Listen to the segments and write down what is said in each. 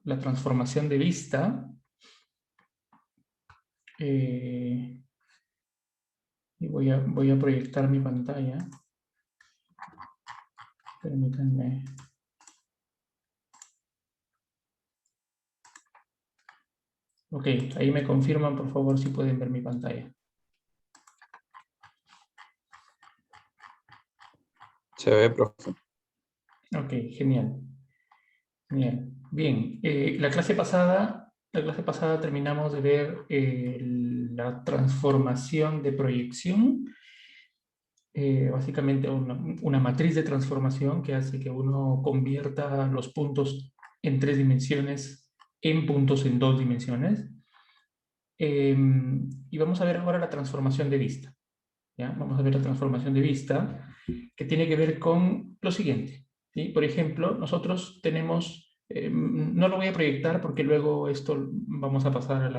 la transformación de vista. Y voy a proyectar mi pantalla. Permítanme. Ok, ahí me confirman, por favor, si pueden ver mi pantalla. Se ve, profe. Ok, genial. Genial. Bien, la clase pasada terminamos de ver la transformación de proyección. Básicamente una matriz de transformación que hace que uno convierta los puntos en 3 dimensiones en puntos en 2 dimensiones. Y vamos a ver ahora la transformación de vista. ¿Ya? Vamos a ver la transformación de vista que tiene que ver con lo siguiente. ¿Sí? Por ejemplo, nosotros tenemos, no lo voy a proyectar porque luego esto vamos a pasar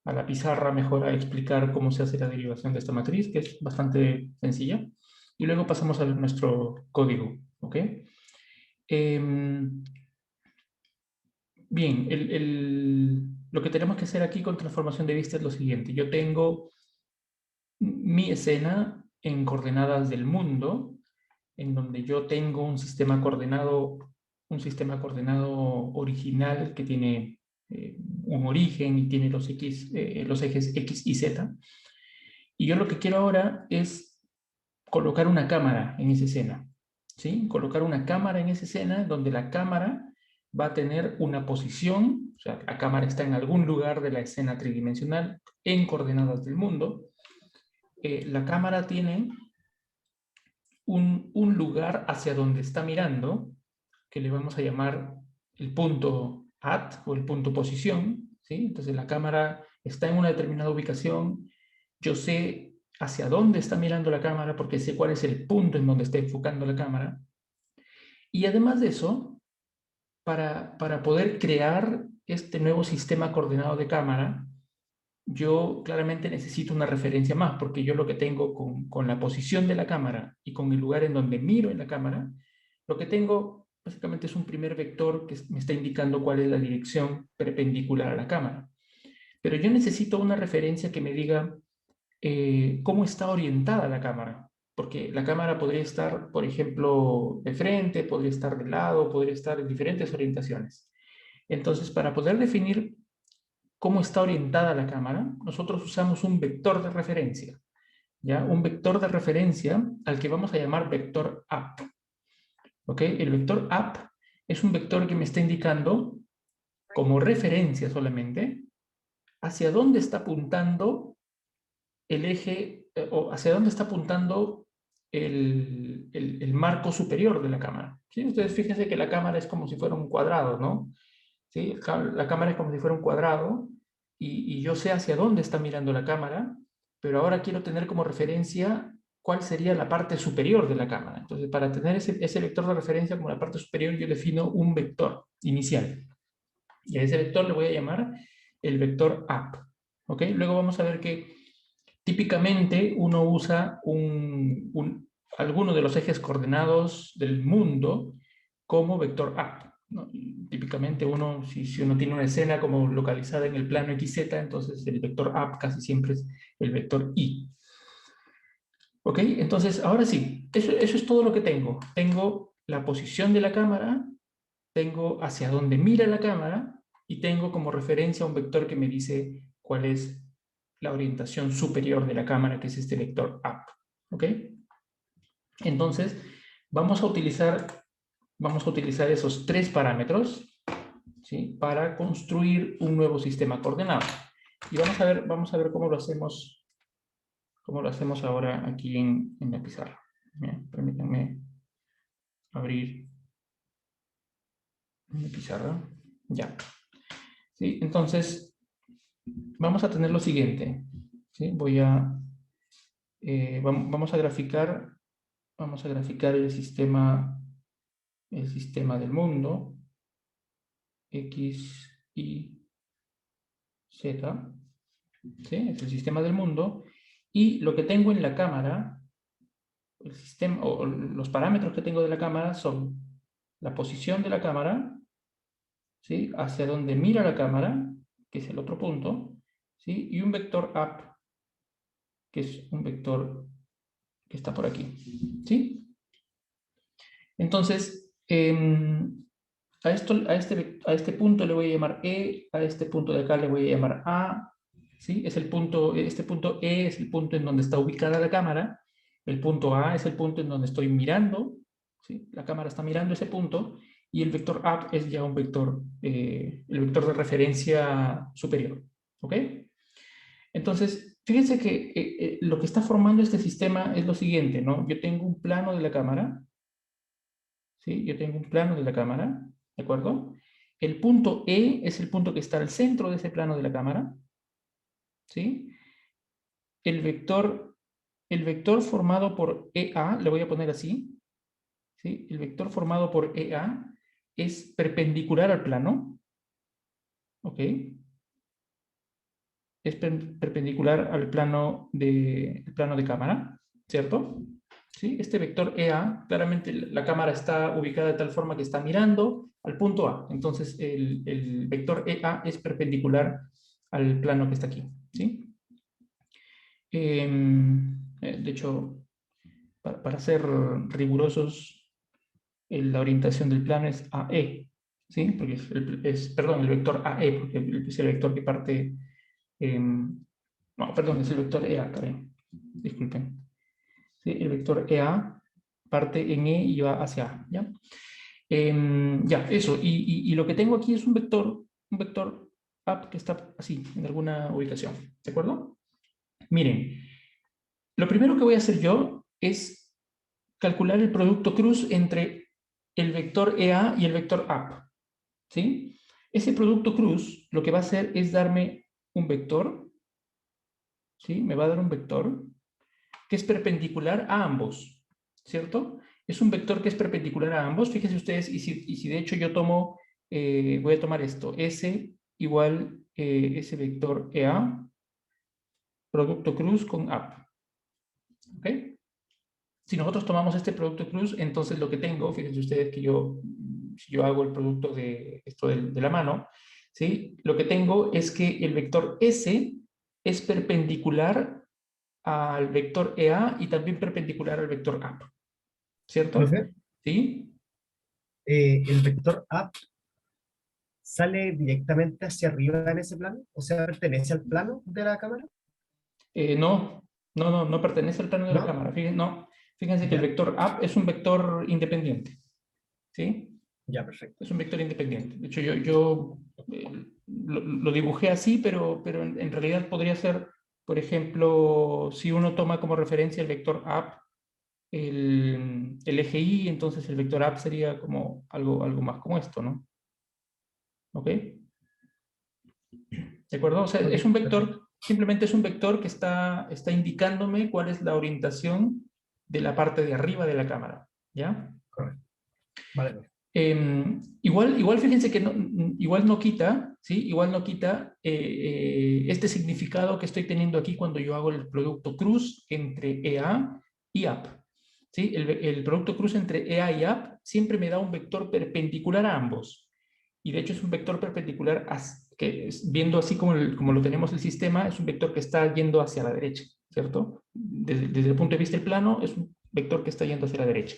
a la pizarra mejor a explicar cómo se hace la derivación de esta matriz, que es bastante sencilla. Y luego pasamos a nuestro código. ¿Ok? Bien, lo que tenemos que hacer aquí con transformación de vista es lo siguiente. Yo tengo mi escena en coordenadas del mundo, en donde yo tengo un sistema coordenado original que tiene un origen y tiene los ejes X y Z. Y yo lo que quiero ahora es colocar una cámara en esa escena. ¿Sí? Colocar una cámara en esa escena donde la cámara va a tener una posición, o sea, la cámara está en algún lugar de la escena tridimensional en coordenadas del mundo. La cámara tiene un lugar hacia donde está mirando, que le vamos a llamar el punto at o el punto posición. ¿Sí? Entonces la cámara está en una determinada ubicación, yo sé hacia dónde está mirando la cámara porque sé cuál es el punto en donde está enfocando la cámara. Y además de eso, para poder crear este nuevo sistema coordenado de cámara, yo claramente necesito una referencia más, porque yo lo que tengo con la posición de la cámara y con el lugar en donde miro en la cámara, lo que tengo básicamente es un primer vector que me está indicando cuál es la dirección perpendicular a la cámara. Pero yo necesito una referencia que me diga cómo está orientada la cámara, porque la cámara podría estar, por ejemplo, de frente, podría estar de lado, podría estar en diferentes orientaciones. Entonces, para poder definir cómo está orientada la cámara, nosotros usamos un vector de referencia, ¿ya? Un vector de referencia al que vamos a llamar vector up. ¿Ok? El vector up es un vector que me está indicando, como referencia solamente, hacia dónde está apuntando el eje, o hacia dónde está apuntando el marco superior de la cámara. ¿Sí? Ustedes fíjense que la cámara es como si fuera un cuadrado, ¿no? ¿Sí? La cámara es como si fuera un cuadrado y yo sé hacia dónde está mirando la cámara, pero ahora quiero tener como referencia cuál sería la parte superior de la cámara. Entonces, para tener ese vector de referencia como la parte superior, yo defino un vector inicial. Y a ese vector le voy a llamar el vector up. ¿Ok? Luego vamos a ver que típicamente uno usa alguno de los ejes coordenados del mundo como vector up, ¿no? Típicamente uno, si uno tiene una escena como localizada en el plano XZ, entonces el vector up casi siempre es el vector y. ¿Ok? Entonces, ahora sí, eso es todo lo que tengo. Tengo la posición de la cámara, tengo hacia dónde mira la cámara y tengo como referencia un vector que me dice cuál es la orientación superior de la cámara, que es este vector up. ¿Ok? Entonces, vamos a utilizar esos 3 parámetros, ¿sí? Para construir un nuevo sistema coordenado. Y vamos a ver cómo lo hacemos ahora aquí en la pizarra. Bien, permítanme abrir mi pizarra. Ya. ¿Sí? Entonces, vamos a tener lo siguiente. ¿Sí? Vamos a graficar el sistema del mundo, X, Y, Z, ¿sí? Es el sistema del mundo, y lo que tengo en la cámara, el sistema, o los parámetros que tengo de la cámara son la posición de la cámara, ¿sí? Hacia donde mira la cámara, que es el otro punto, ¿sí? Y un vector up, que es un vector que está por aquí, ¿sí? Entonces, a este punto le voy a llamar E, a este punto de acá le voy a llamar A, ¿sí? Es el punto, este punto E es el punto en donde está ubicada la cámara, el punto A es el punto en donde estoy mirando, ¿sí? La cámara está mirando ese punto, y el vector up es ya un vector, el vector de referencia superior, ¿ok? Entonces, fíjense que lo que está formando este sistema es lo siguiente, ¿no? Yo tengo un plano de la cámara, ¿sí? Yo tengo un plano de la cámara, ¿de acuerdo? El punto E es el punto que está al centro de ese plano de la cámara, ¿sí? El vector, el vector formado por EA, le voy a poner así, ¿sí? El vector formado por EA es perpendicular al plano, ¿ok? Es perpendicular al el plano de cámara, ¿cierto? ¿Sí? Este vector EA, claramente la cámara está ubicada de tal forma que está mirando al punto A. Entonces, el vector EA es perpendicular al plano que está aquí, ¿sí? De hecho, para ser rigurosos, la orientación del plano es AE, ¿sí? Porque perdón, el vector AE, porque es el vector que parte... no, perdón, es el vector EA, creo. Disculpen. ¿Sí? El vector EA parte en E y va hacia A, ¿ya? Ya, eso. Y lo que tengo aquí es un vector up que está así, en alguna ubicación. ¿De acuerdo? Miren, lo primero que voy a hacer yo es calcular el producto cruz entre el vector EA y el vector up. ¿Sí? Ese producto cruz lo que va a hacer es darme un vector, ¿sí? Me va a dar un vector que es perpendicular a ambos, ¿cierto? Es un vector que es perpendicular a ambos. Fíjense ustedes, y si de hecho yo tomo, voy a tomar esto, S igual ese vector EA, producto cruz con up, ¿ok? Si nosotros tomamos este producto cruz, entonces lo que tengo, fíjense ustedes que si yo hago el producto de esto de la mano, ¿sí? Lo que tengo es que el vector S es perpendicular al vector EA y también perpendicular al vector up, ¿cierto? Profe, ¿Sí? el vector up sale directamente hacia arriba en ese plano, o sea, pertenece al plano de la cámara, No, no pertenece al plano de la ¿no? cámara. Fíjense, no, fíjense que el Ya, vector up es un vector independiente, ¿sí? ya, perfecto. Es un vector independiente. De hecho, yo lo dibujé así, pero en realidad podría ser, por ejemplo, si uno toma como referencia el vector up, el eje y, entonces el vector up sería como algo más como esto, ¿no? ¿Ok? ¿De acuerdo? O sea, Ok, es un perfecto. vector, simplemente es un vector que está indicándome cuál es la orientación de la parte de arriba de la cámara, ¿ya? Correcto. Vale, profe. Igual fíjense que igual no quita, ¿sí? Igual no quita este significado que estoy teniendo aquí cuando yo hago el producto cruz entre EA y AP, ¿sí? El producto cruz entre EA y AP siempre me da un vector perpendicular a ambos. Y de hecho es un vector perpendicular que viendo así como lo tenemos el sistema, es un vector que está yendo hacia la derecha, ¿cierto? Desde el punto de vista del plano, es un vector que está yendo hacia la derecha.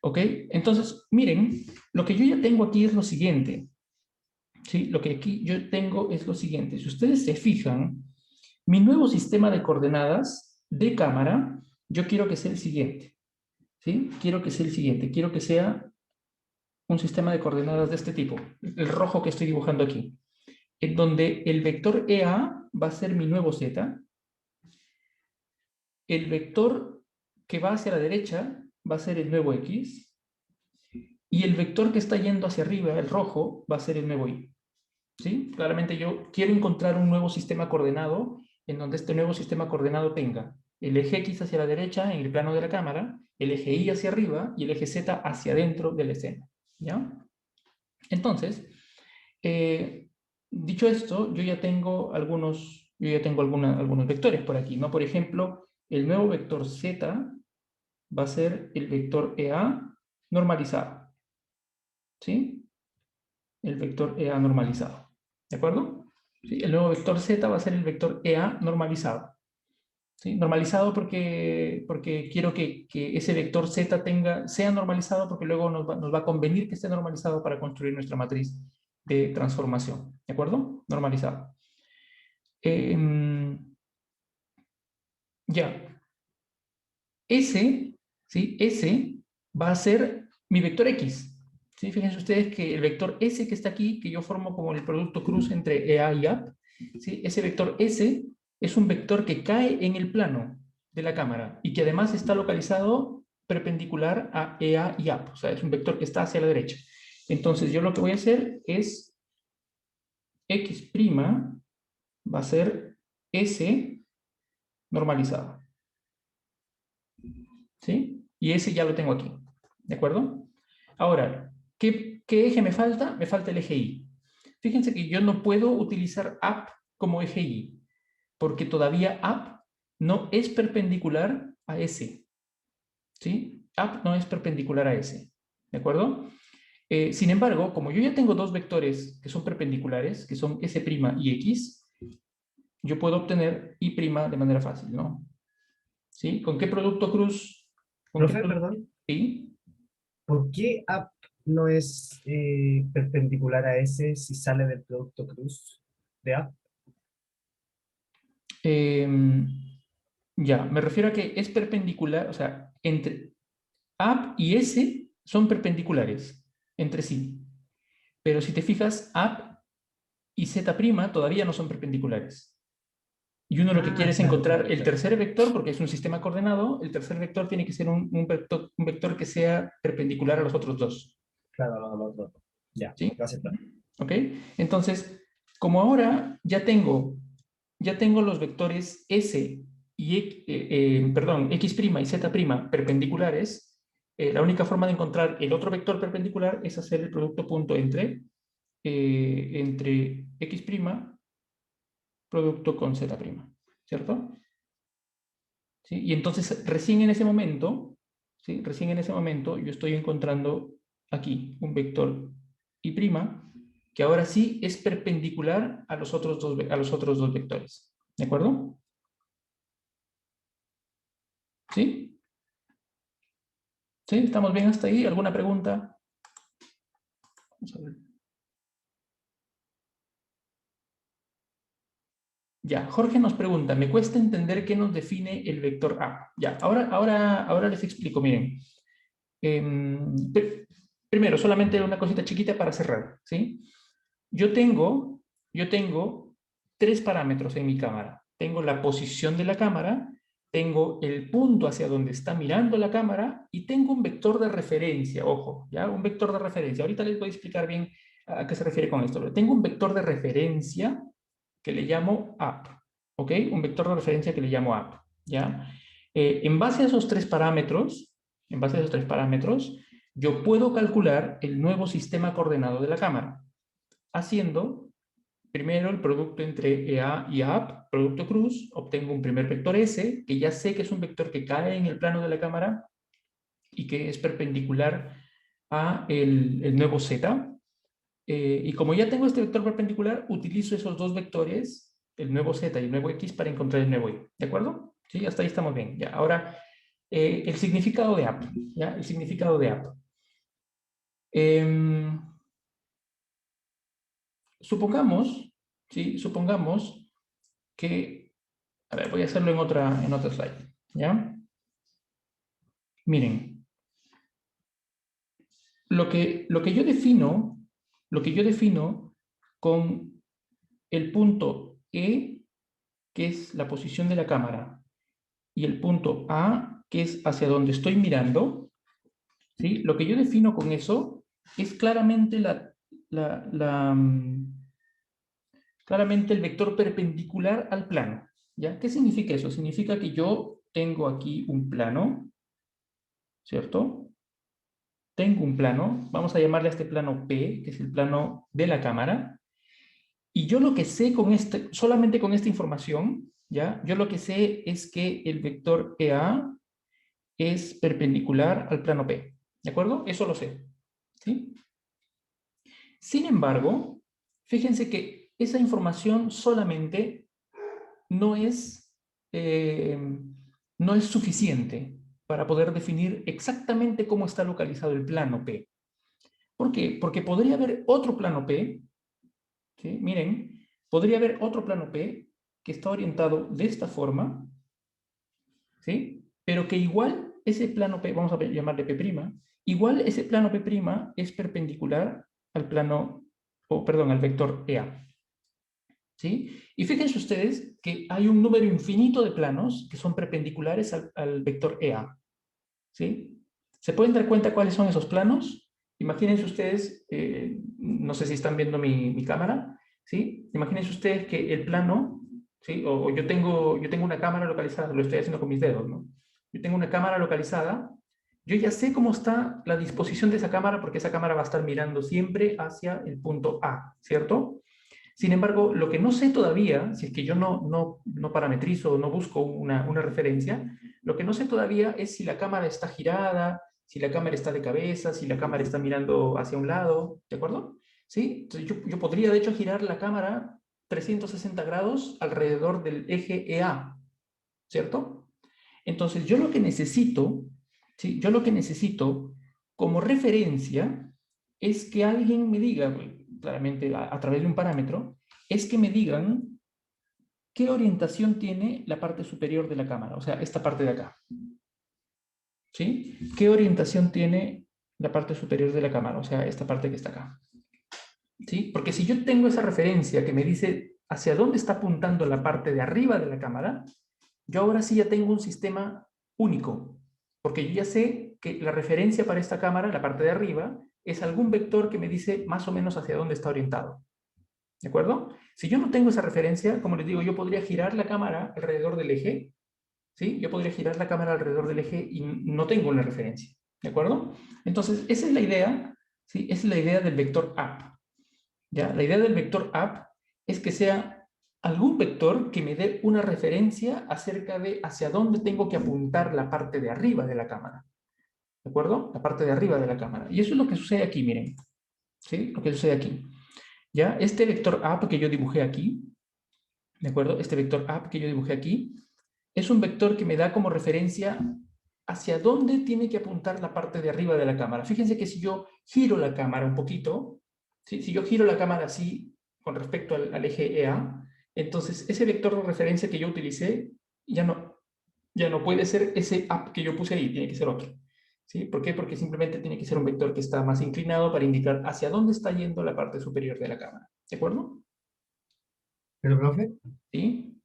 ¿Ok? Entonces, miren, lo que yo ya tengo aquí es lo siguiente. ¿Sí? Lo que aquí yo tengo es lo siguiente. Si ustedes se fijan, mi nuevo sistema de coordenadas de cámara, yo quiero que sea el siguiente. ¿Sí? Quiero que sea el siguiente. Quiero que sea un sistema de coordenadas de este tipo, el rojo que estoy dibujando aquí, en donde el vector EA va a ser mi nuevo Z, el vector que va hacia la derecha va a ser el nuevo X, y el vector que está yendo hacia arriba, el rojo, va a ser el nuevo Y. ¿Sí? Claramente yo quiero encontrar un nuevo sistema coordenado en donde este nuevo sistema coordenado tenga el eje X hacia la derecha en el plano de la cámara, el eje Y hacia arriba y el eje Z hacia adentro de la escena. ¿Ya? Entonces, dicho esto, algunos vectores por aquí, ¿no? Por ejemplo, el nuevo vector Z va a ser el vector EA normalizado, ¿sí? el vector EA normalizado. ¿De acuerdo? ¿Sí? El nuevo vector Z va a ser el vector EA normalizado. ¿Sí? Normalizado porque quiero que ese vector Z sea normalizado, porque luego nos va a convenir que esté normalizado para construir nuestra matriz de transformación. ¿De acuerdo? Normalizado. Ya. S, ¿sí? S va a ser mi vector X. ¿Sí? Fíjense ustedes que el vector S que está aquí, que yo formo como el producto cruz entre EA y AP, ¿sí? Ese vector S es un vector que cae en el plano de la cámara y que además está localizado perpendicular a EA y AP. O sea, es un vector que está hacia la derecha. Entonces, yo lo que voy a hacer es X' va a ser S normalizado. ¿Sí? Y ese ya lo tengo aquí. ¿De acuerdo? Ahora, ¿qué eje me falta? Me falta el eje Y. Fíjense que yo no puedo utilizar AP como eje Y, porque todavía AP no es perpendicular a S. ¿Sí? AP no es perpendicular a S. ¿De acuerdo? Sin embargo, como yo ya tengo dos vectores que son perpendiculares, que son S' y X, yo puedo obtener Y' de manera fácil, ¿no? ¿Sí? ¿Con qué producto cruz? ¿Con qué Profe, producto? perdón, ¿Sí? ¿por qué AP no es perpendicular a S si sale del producto cruz de AP? Em, ya, me refiero a que es perpendicular, o sea, entre AP y S son perpendiculares entre sí. Pero si te fijas, AP y Z' todavía no son perpendiculares. Y uno lo que quiere Ah, es claro, encontrar claro, el claro. tercer vector, porque es un sistema coordenado. El tercer vector tiene que ser un vector que sea perpendicular a los otros dos. Claro, lo otro. Ya, ¿Sí? lo acepto. ¿Ok? Entonces, como ahora ya tengo los vectores S y perdón, X' y Z' perpendiculares, la única forma de encontrar el otro vector perpendicular es hacer el producto punto entre X' producto con Z', ¿cierto? ¿Sí? Y entonces recién en ese momento, ¿sí? Recién en ese momento yo estoy encontrando aquí un vector Y' que ahora sí es perpendicular a los otros dos vectores. ¿De acuerdo? ¿Sí? ¿Sí? ¿Estamos bien hasta ahí? ¿Alguna pregunta? Vamos a ver. Ya, Jorge nos pregunta, me cuesta entender qué nos define el vector A. Ya, ahora les explico, miren. Primero, solamente una cosita chiquita para cerrar, ¿sí? Yo tengo, yo tengo tres parámetros en mi cámara. Tengo la posición de la cámara, tengo el punto hacia donde está mirando la cámara y tengo un vector de referencia, ojo, ¿ya? Un vector de referencia. Ahorita les voy a explicar bien a qué se refiere con esto. Pero tengo un vector de referencia que le llamo up, ¿ok? Un vector de referencia que le llamo up, ¿ya? En base a esos tres parámetros, yo puedo calcular el nuevo sistema coordenado de la cámara, haciendo primero el producto entre EA y AP, producto cruz, obtengo un primer vector S, que ya sé que es un vector que cae en el plano de la cámara y que es perpendicular a el nuevo Z. Y como ya tengo este vector perpendicular, utilizo esos dos vectores, el nuevo Z y el nuevo X, para encontrar el nuevo Y. ¿De acuerdo? Sí, hasta ahí estamos bien. Ya, ahora, el significado de AP. ¿Ya? El significado de AP. Supongamos, ¿sí? Supongamos que, a ver, voy a hacerlo en otra slide, ¿ya? Miren, lo que yo defino con el punto E, que es la posición de la cámara, y el punto A, que es hacia donde estoy mirando, ¿sí? Lo que yo defino con eso es claramente el vector perpendicular al plano, ¿ya? ¿Qué significa eso? Significa que yo tengo aquí un plano, ¿cierto? Tengo un plano, vamos a llamarle a este plano P, que es el plano de la cámara, y yo lo que sé solamente con esta información, ¿ya? Yo lo que sé es que el vector EA es perpendicular al plano P, ¿de acuerdo? Eso lo sé, ¿sí? Sin embargo, fíjense que esa información solamente no es, no es suficiente para poder definir exactamente cómo está localizado el plano P. ¿Por qué? Porque podría haber otro plano P, ¿sí? Miren, podría haber otro plano P que está orientado de esta forma, ¿sí? Pero que igual ese plano P, vamos a llamarle P', igual ese plano P' es perpendicular al plano, o perdón, al vector EA. ¿Sí? Y fíjense ustedes que hay un número infinito de planos que son perpendiculares al vector EA. ¿Sí? ¿Se pueden dar cuenta cuáles son esos planos? Imagínense ustedes, no sé si están viendo mi cámara, ¿sí? Imagínense ustedes que el plano, ¿sí? O yo tengo una cámara localizada, lo estoy haciendo con mis dedos, ¿no? Yo tengo una cámara localizada, yo ya sé cómo está la disposición de esa cámara porque esa cámara va a estar mirando siempre hacia el punto A, ¿cierto? Sin embargo, lo que no sé todavía, si es que yo no parametrizo o no busco una referencia, lo que no sé todavía es si la cámara está girada, si la cámara está de cabeza, si la cámara está mirando hacia un lado, ¿de acuerdo? ¿Sí? Entonces yo podría de hecho girar la cámara 360 grados alrededor del eje EA, ¿cierto? Entonces yo lo que necesito, ¿sí? Yo lo que necesito como referencia es que alguien me diga, pues, claramente a través de un parámetro, es que me digan qué orientación tiene la parte superior de la cámara, o sea, esta parte de acá. ¿Sí? ¿Qué orientación tiene la parte superior de la cámara, o sea, esta parte que está acá? ¿Sí? Porque si yo tengo esa referencia que me dice hacia dónde está apuntando la parte de arriba de la cámara, yo ahora sí ya tengo un sistema único, porque yo ya sé que la referencia para esta cámara, la parte de arriba, es algún vector que me dice más o menos hacia dónde está orientado. ¿De acuerdo? Si yo no tengo esa referencia, como les digo, yo podría girar la cámara alrededor del eje, ¿sí? Yo podría girar la cámara alrededor del eje y no tengo una referencia. ¿De acuerdo? Entonces, esa es la idea, ¿sí? Esa es la idea del vector up. ¿Ya? La idea del vector up es que sea algún vector que me dé una referencia acerca de hacia dónde tengo que apuntar la parte de arriba de la cámara. ¿De acuerdo? La parte de arriba de la cámara. Y eso es lo que sucede aquí, miren. ¿Sí? Lo que sucede aquí. ¿Ya? Este vector up que yo dibujé aquí, ¿de acuerdo? Este vector up que yo dibujé aquí, es un vector que me da como referencia hacia dónde tiene que apuntar la parte de arriba de la cámara. Fíjense que si yo giro la cámara un poquito, ¿sí? Si yo giro la cámara así con respecto al eje EA, entonces ese vector de referencia que yo utilicé ya no puede ser ese up que yo puse ahí, tiene que ser otro. ¿Sí? ¿Por qué? Porque simplemente tiene que ser un vector que está más inclinado para indicar hacia dónde está yendo la parte superior de la cámara. ¿De acuerdo? Pero, profe, ¿Sí?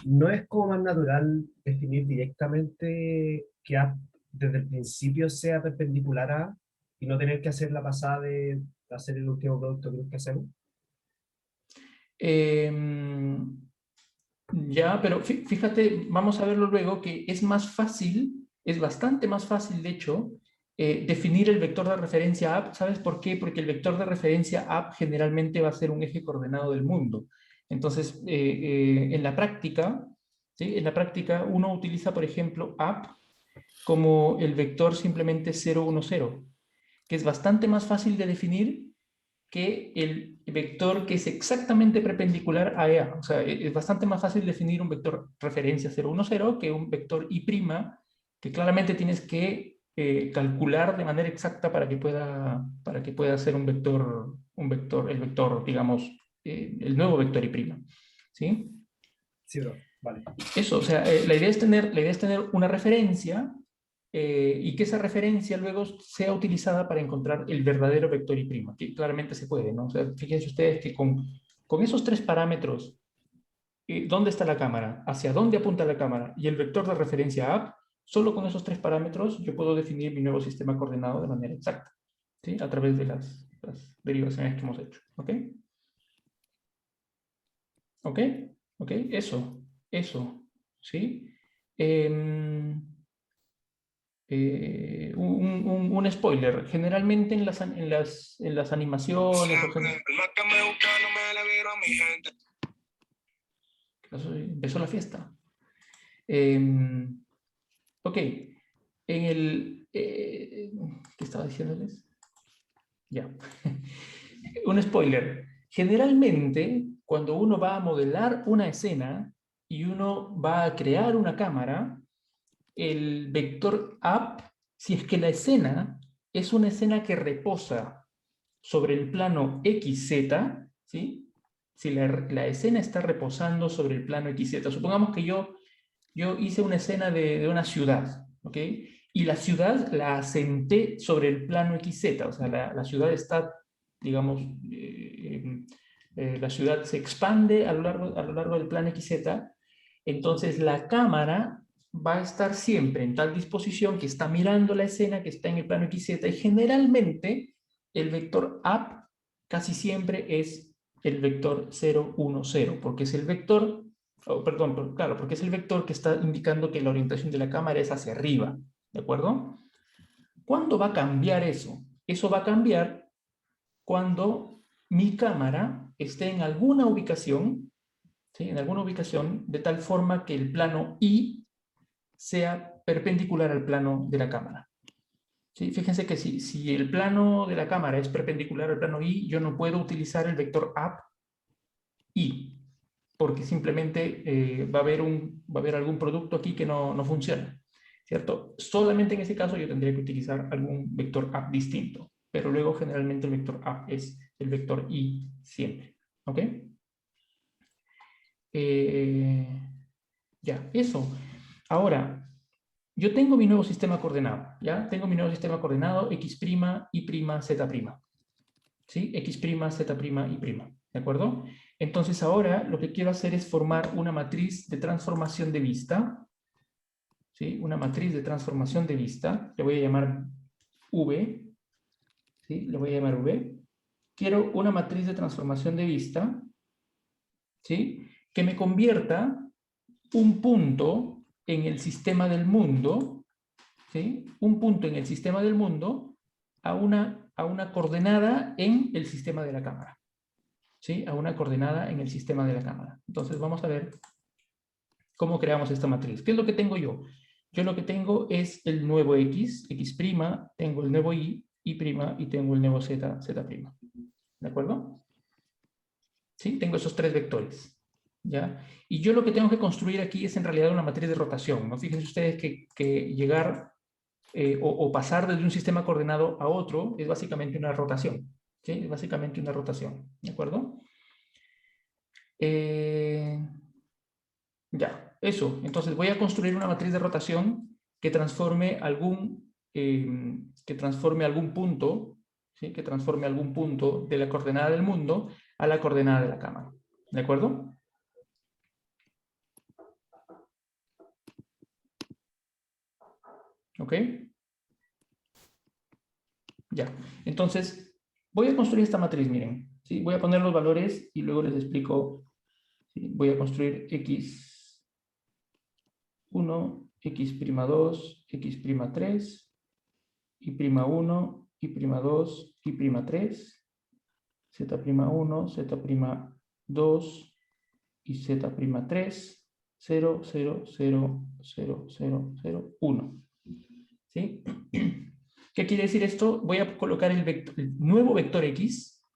¿no es como más natural definir directamente que A desde el principio sea perpendicular a A y no tener que hacer la pasada de hacer el último producto que hacemos? Ya, pero fíjate, vamos a verlo luego, que es más fácil, es bastante más fácil, de hecho, definir el vector de referencia app. ¿Sabes por qué? Porque el vector de referencia app generalmente va a ser un eje coordenado del mundo. Entonces, en la práctica, ¿sí? En la práctica uno utiliza, por ejemplo, app como el vector simplemente 0, 1, 0, que es bastante más fácil de definir que el vector que es exactamente perpendicular a EA. O sea, es bastante más fácil definir un vector referencia 0, 1, 0 que un vector I', que claramente tienes que calcular de manera exacta para que pueda ser el vector, digamos, el nuevo vector I'. ¿Sí? Sí, bro, vale. Eso, o sea, la idea es tener una referencia y que esa referencia luego sea utilizada para encontrar el verdadero vector Y', que claramente se puede, ¿no? O sea, fíjense ustedes que con esos tres parámetros, ¿dónde está la cámara? ¿Hacia dónde apunta la cámara? Y el vector de referencia up, solo con esos tres parámetros yo puedo definir mi nuevo sistema coordenado de manera exacta, ¿sí? A través de las derivaciones que hemos hecho, ¿ok? ¿Ok? ¿Ok? Eso, ¿sí? Em, un spoiler. Generalmente en las animaciones empezó la fiesta. Ok. ¿Qué estaba diciéndoles? Ya. Un spoiler. Generalmente, cuando uno va a modelar una escena y uno va a crear una cámara, el vector up, si es que la escena es una escena que reposa sobre el plano XZ, ¿sí? Si la escena está reposando sobre el plano XZ, supongamos que yo hice una escena de una ciudad, ¿ok? Y la ciudad la asenté sobre el plano XZ, o sea, la ciudad está, digamos, la ciudad se expande a lo largo del plano XZ, entonces la cámara va a estar siempre en tal disposición que está mirando la escena que está en el plano XZ y generalmente el vector up casi siempre es el vector 0, 1, 0, porque es el vector, perdón, claro, porque es el vector que está indicando que la orientación de la cámara es hacia arriba, ¿de acuerdo? ¿Cuándo va a cambiar eso? Eso va a cambiar cuando mi cámara esté en alguna ubicación, ¿sí? En alguna ubicación de tal forma que el plano I sea perpendicular al plano de la cámara. ¿Sí? Fíjense que si el plano de la cámara es perpendicular al plano I, yo no puedo utilizar el vector up I, porque simplemente va a haber algún producto aquí que no funciona, ¿cierto? Solamente en ese caso yo tendría que utilizar algún vector up distinto, pero luego generalmente el vector up es el vector I siempre, ¿ok? Ya, eso. Ahora, yo tengo mi nuevo sistema coordenado, ¿ya? Tengo mi nuevo sistema coordenado x', y', z', ¿sí? X', z', y', ¿de acuerdo? Entonces ahora lo que quiero hacer es formar una matriz de transformación de vista, ¿sí? Una matriz de transformación de vista, le voy a llamar V, ¿sí? Le voy a llamar V. Quiero una matriz de transformación de vista, ¿sí? Que me convierta un punto en el sistema del mundo, ¿sí? Un punto en el sistema del mundo a una coordenada en el sistema de la cámara, ¿sí? A una coordenada en el sistema de la cámara. Entonces vamos a ver cómo creamos esta matriz. ¿Qué es lo que tengo yo? Yo lo que tengo es el nuevo x', tengo el nuevo y', y tengo el nuevo z'. ¿De acuerdo? ¿Sí? Tengo esos tres vectores. ¿Ya? Y yo lo que tengo que construir aquí es en realidad una matriz de rotación, ¿no? Fíjense ustedes que llegar o pasar desde un sistema coordenado a otro es básicamente una rotación, ¿sí? Es básicamente una rotación, ¿de acuerdo? Ya, eso. Entonces voy a construir una matriz de rotación que transforme algún punto, ¿sí? Que transforme algún punto de la coordenada del mundo a la coordenada de la cámara, ¿de acuerdo? ¿Ok? Ya. Entonces, voy a construir esta matriz, miren. ¿Sí? Voy a poner los valores y luego les explico. ¿Sí? Voy a construir x1, x'2, x'3, y'1, y'2, y'3, z'1, z'2 y z'3, 0, 0, 0, 0, 0, 0, 1. ¿Sí? ¿Qué quiere decir esto? Voy a colocar el nuevo vector x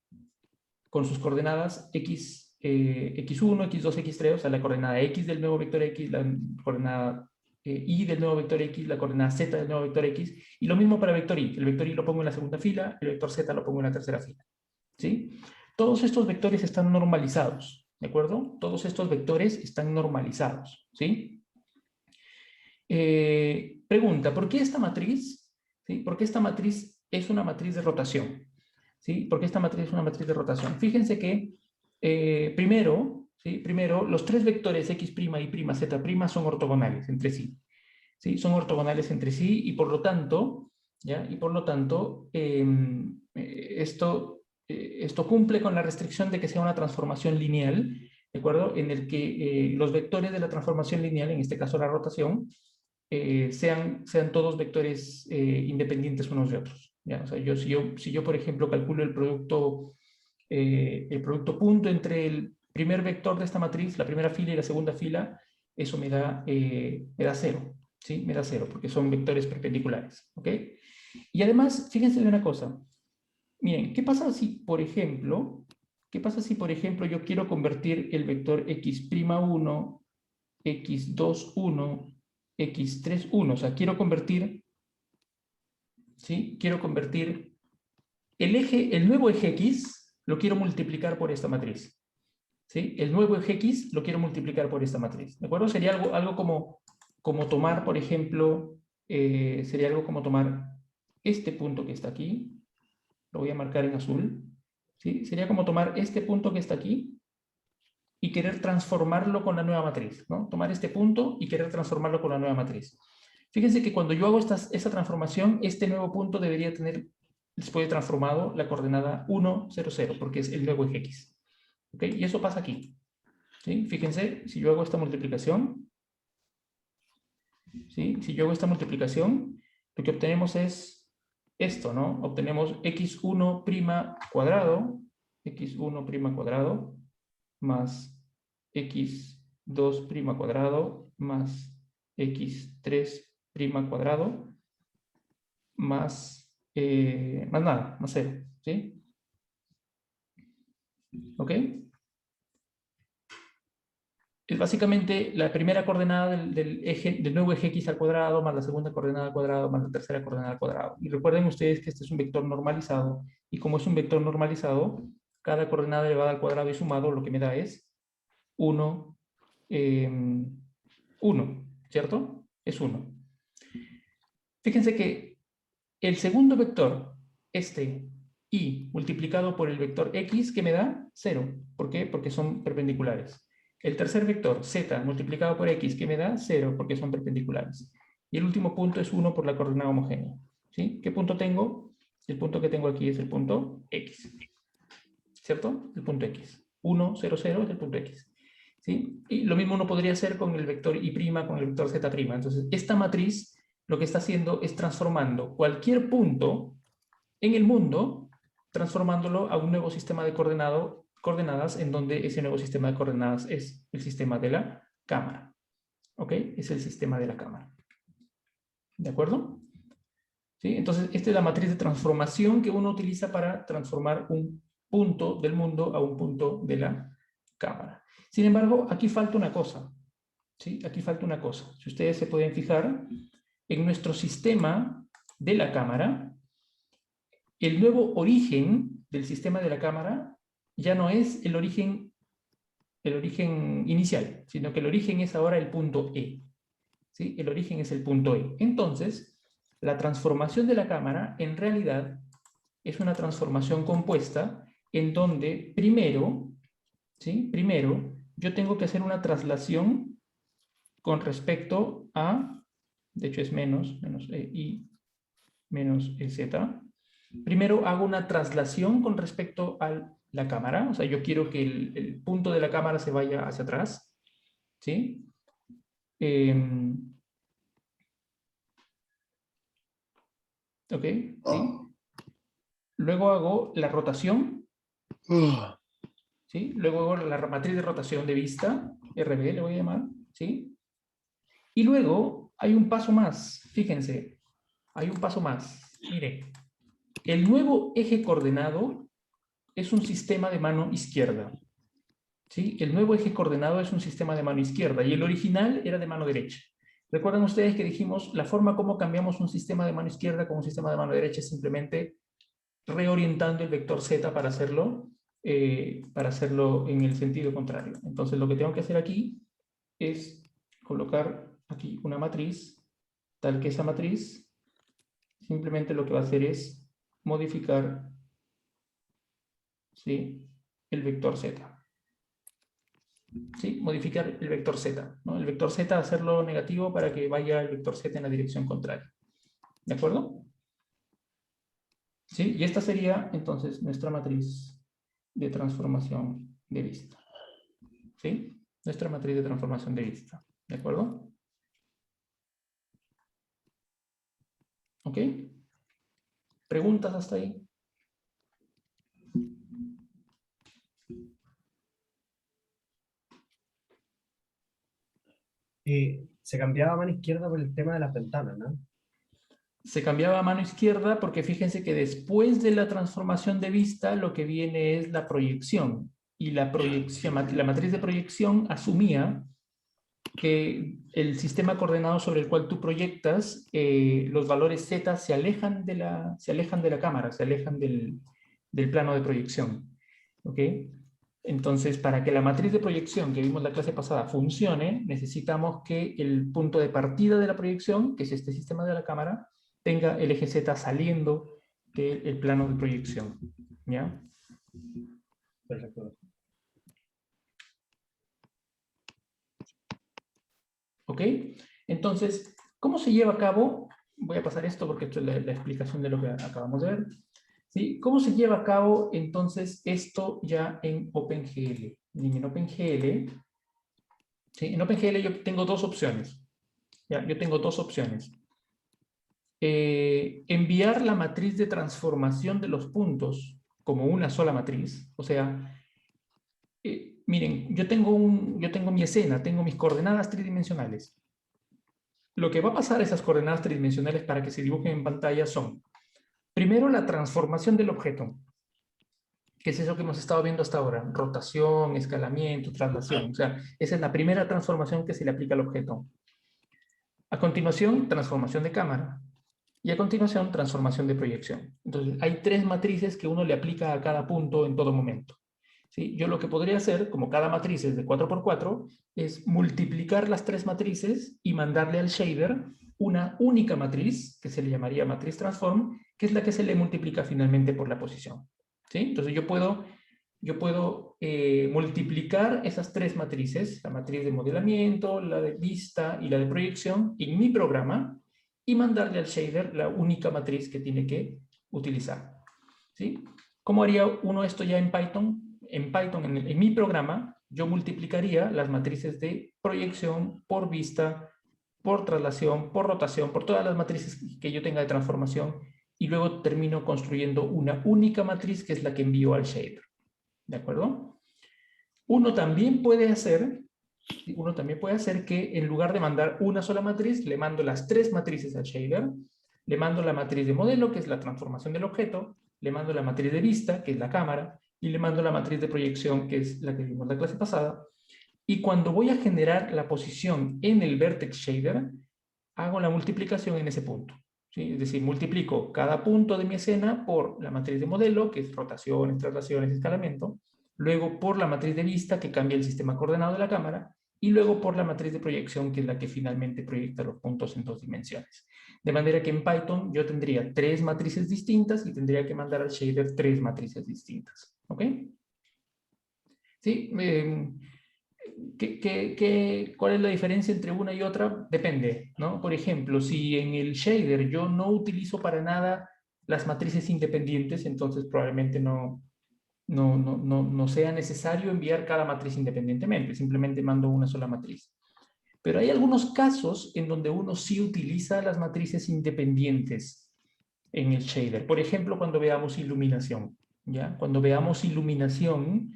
con sus coordenadas x, x1, x2, x3, o sea, la coordenada x del nuevo vector x, la coordenada y del nuevo vector x, la coordenada z del nuevo vector x, y lo mismo para el vector y. El vector y lo pongo en la segunda fila, el vector z lo pongo en la tercera fila. ¿Sí? Todos estos vectores están normalizados, ¿de acuerdo? Todos estos vectores están normalizados, ¿sí? Pregunta, ¿por qué esta matriz? ¿Sí? ¿Por qué esta matriz es una matriz de rotación? ¿Sí? ¿Por qué esta matriz es una matriz de rotación? Fíjense que primero, ¿sí? Primero, los tres vectores x', y', z' son ortogonales entre sí. ¿Sí? Son ortogonales entre sí y por lo tanto, ¿ya? Y por lo tanto, esto cumple con la restricción de que sea una transformación lineal, ¿de acuerdo? En el que los vectores de la transformación lineal, en este caso la rotación, sean todos vectores independientes unos de otros. ¿Ya? O sea, si yo, por ejemplo, calculo el producto punto entre el primer vector de esta matriz, la primera fila y la segunda fila, eso me da 0. ¿Sí? Me da 0, porque son vectores perpendiculares. ¿Ok? Y además, fíjense de una cosa. miren, ¿qué pasa si, por ejemplo, yo quiero convertir el vector x'1, x2'1, x3'1? O sea, quiero convertir, ¿sí? Quiero convertir el nuevo eje x, lo quiero multiplicar por esta matriz. ¿Sí? El nuevo eje x lo quiero multiplicar por esta matriz. ¿De acuerdo? Sería algo como tomar, por ejemplo, sería algo como tomar este punto que está aquí, lo voy a marcar en azul, ¿sí? Sería como tomar este punto que está aquí y querer transformarlo con la nueva matriz, ¿no? Tomar este punto y querer transformarlo con la nueva matriz. Fíjense que cuando yo hago esta transformación, este nuevo punto debería tener, después de transformado, la coordenada 1, 0, 0, porque es el nuevo eje x. ¿Ok? Y eso pasa aquí. ¿Sí? Fíjense, si yo hago esta multiplicación, ¿sí? Si yo hago esta multiplicación, lo que obtenemos es esto, ¿no? Obtenemos x1' cuadrado, x1' cuadrado, más x2' cuadrado, más x3' cuadrado, más nada, más 0, ¿sí? ¿Ok? Es básicamente la primera coordenada del nuevo eje x al cuadrado, más la segunda coordenada al cuadrado, más la tercera coordenada al cuadrado. Y recuerden ustedes que este es un vector normalizado, y como es un vector normalizado, cada coordenada elevada al cuadrado y sumado lo que me da es 1, 1, ¿cierto? Es 1. Fíjense que el segundo vector, este, y multiplicado por el vector x, que me da 0. ¿Por qué? Porque son perpendiculares. El tercer vector, z, multiplicado por x, que me da 0, porque son perpendiculares. Y el último punto es 1 por la coordenada homogénea. ¿Sí? ¿Qué punto tengo? El punto que tengo aquí es el punto x. ¿Cierto? El punto x. 1, 0, 0 es el punto x. ¿Sí? Y lo mismo uno podría hacer con el vector y', con el vector z'. Entonces, esta matriz lo que está haciendo es transformando cualquier punto en el mundo, transformándolo a un nuevo sistema de coordenadas, en donde ese nuevo sistema de coordenadas es el sistema de la cámara. ¿Ok? Es el sistema de la cámara. ¿De acuerdo? ¿Sí? Entonces, esta es la matriz de transformación que uno utiliza para transformar un punto del mundo a un punto de la cámara. Sin embargo, aquí falta una cosa. ¿Sí? Aquí falta una cosa. Si ustedes se pueden fijar, en nuestro sistema de la cámara, el nuevo origen del sistema de la cámara ya no es el origen inicial, sino que el origen es ahora el punto E. ¿Sí? El origen es el punto E. Entonces, la transformación de la cámara en realidad es una transformación compuesta en donde primero, ¿sí? Primero, yo tengo que hacer una traslación con respecto a, de hecho es menos y menos z. Primero hago una traslación con respecto a la cámara, o sea, yo quiero que el punto de la cámara se vaya hacia atrás, ¿sí? Ok, ¿sí? Luego hago la rotación, ¿sí? Luego hago la matriz de rotación de vista, RB le voy a llamar, ¿sí? Y luego hay un paso más, fíjense, hay un paso más. Mire, el nuevo eje coordenado es un sistema de mano izquierda, ¿sí? El nuevo eje coordenado es un sistema de mano izquierda y el original era de mano derecha. ¿Recuerdan ustedes que dijimos la forma como cambiamos un sistema de mano izquierda con un sistema de mano derecha es simplemente reorientando el vector z para hacerlo en el sentido contrario? Entonces lo que tengo que hacer aquí es colocar aquí una matriz, tal que esa matriz simplemente lo que va a hacer es modificar, ¿sí?, el vector z. ¿Sí? Modificar el vector z, ¿no? El vector z hacerlo negativo para que vaya el vector z en la dirección contraria. ¿De acuerdo? ¿Sí? Y esta sería entonces nuestra matriz de transformación de vista. ¿Sí? Nuestra matriz de transformación de vista. ¿De acuerdo? ¿Ok? ¿Preguntas hasta ahí? Se cambiaba a mano izquierda por el tema de las ventanas, ¿no? se cambiaba a mano izquierda porque fíjense que después de la transformación de vista lo que viene es la proyección. Y la proyección, la matriz de proyección asumía que el sistema coordenado sobre el cual tú proyectas, los valores z se alejan de la cámara, se alejan del plano de proyección. ¿Ok? Entonces, para que la matriz de proyección que vimos la clase pasada funcione, necesitamos que el punto de partida de la proyección, que es este sistema de la cámara, tenga el eje z saliendo del plano de proyección. ¿Ya? Perfecto. ¿Ok? Entonces, ¿cómo se lleva a cabo? Voy a pasar esto porque esto es la explicación de lo que acabamos de ver. ¿Sí? ¿Cómo se lleva a cabo entonces esto ya en OpenGL? En OpenGL, ¿sí? En OpenGL yo tengo dos opciones. ¿Ya? Yo tengo dos opciones. Enviar la matriz de transformación de los puntos como una sola matriz. O sea, miren, yo tengo mi escena, tengo mis coordenadas tridimensionales. Lo que va a pasar a esas coordenadas tridimensionales para que se dibujen en pantalla son, primero, la transformación del objeto, que es eso que hemos estado viendo hasta ahora, rotación, escalamiento, traslación. O sea, esa es la primera transformación que se le aplica al objeto. A continuación, transformación de cámara. Y a continuación, transformación de proyección. Entonces, hay tres matrices que uno le aplica a cada punto en todo momento. ¿Sí? Yo lo que podría hacer, como cada matriz es de 4×4, es multiplicar las tres matrices y mandarle al shader una única matriz, que se le llamaría matriz transform, que es la que se le multiplica finalmente por la posición. ¿Sí? Entonces yo puedo multiplicar esas tres matrices, la matriz de modelamiento, la de vista y la de proyección, en mi programa, y mandarle al shader la única matriz que tiene que utilizar. ¿Sí? ¿Cómo haría uno esto ya en Python? En Python, en mi programa, yo multiplicaría las matrices de proyección por vista, por traslación, por rotación, por todas las matrices que yo tenga de transformación, y luego termino construyendo una única matriz que es la que envío al shader. ¿De acuerdo? Uno también puede hacer que en lugar de mandar una sola matriz, le mando las tres matrices al shader, le mando la matriz de modelo, que es la transformación del objeto, le mando la matriz de vista, que es la cámara, y le mando la matriz de proyección, que es la que vimos la clase pasada. Y cuando voy a generar la posición en el vertex shader, hago la multiplicación en ese punto. ¿Sí? Es decir, multiplico cada punto de mi escena por la matriz de modelo, que es rotaciones, traslaciones, escalamiento, luego por la matriz de vista, que cambia el sistema coordenado de la cámara, y luego por la matriz de proyección, que es la que finalmente proyecta los puntos en dos dimensiones. De manera que en Python yo tendría tres matrices distintas y tendría que mandar al shader tres matrices distintas. ¿Ok? ¿Sí? ¿Cuál es la diferencia entre una y otra? Depende, ¿no? Por ejemplo, si en el shader yo no utilizo para nada las matrices independientes, entonces probablemente no sea necesario enviar cada matriz independientemente, simplemente mando una sola matriz. Pero hay algunos casos en donde uno sí utiliza las matrices independientes en el shader. Por ejemplo, cuando veamos iluminación, ¿ya? Cuando veamos iluminación,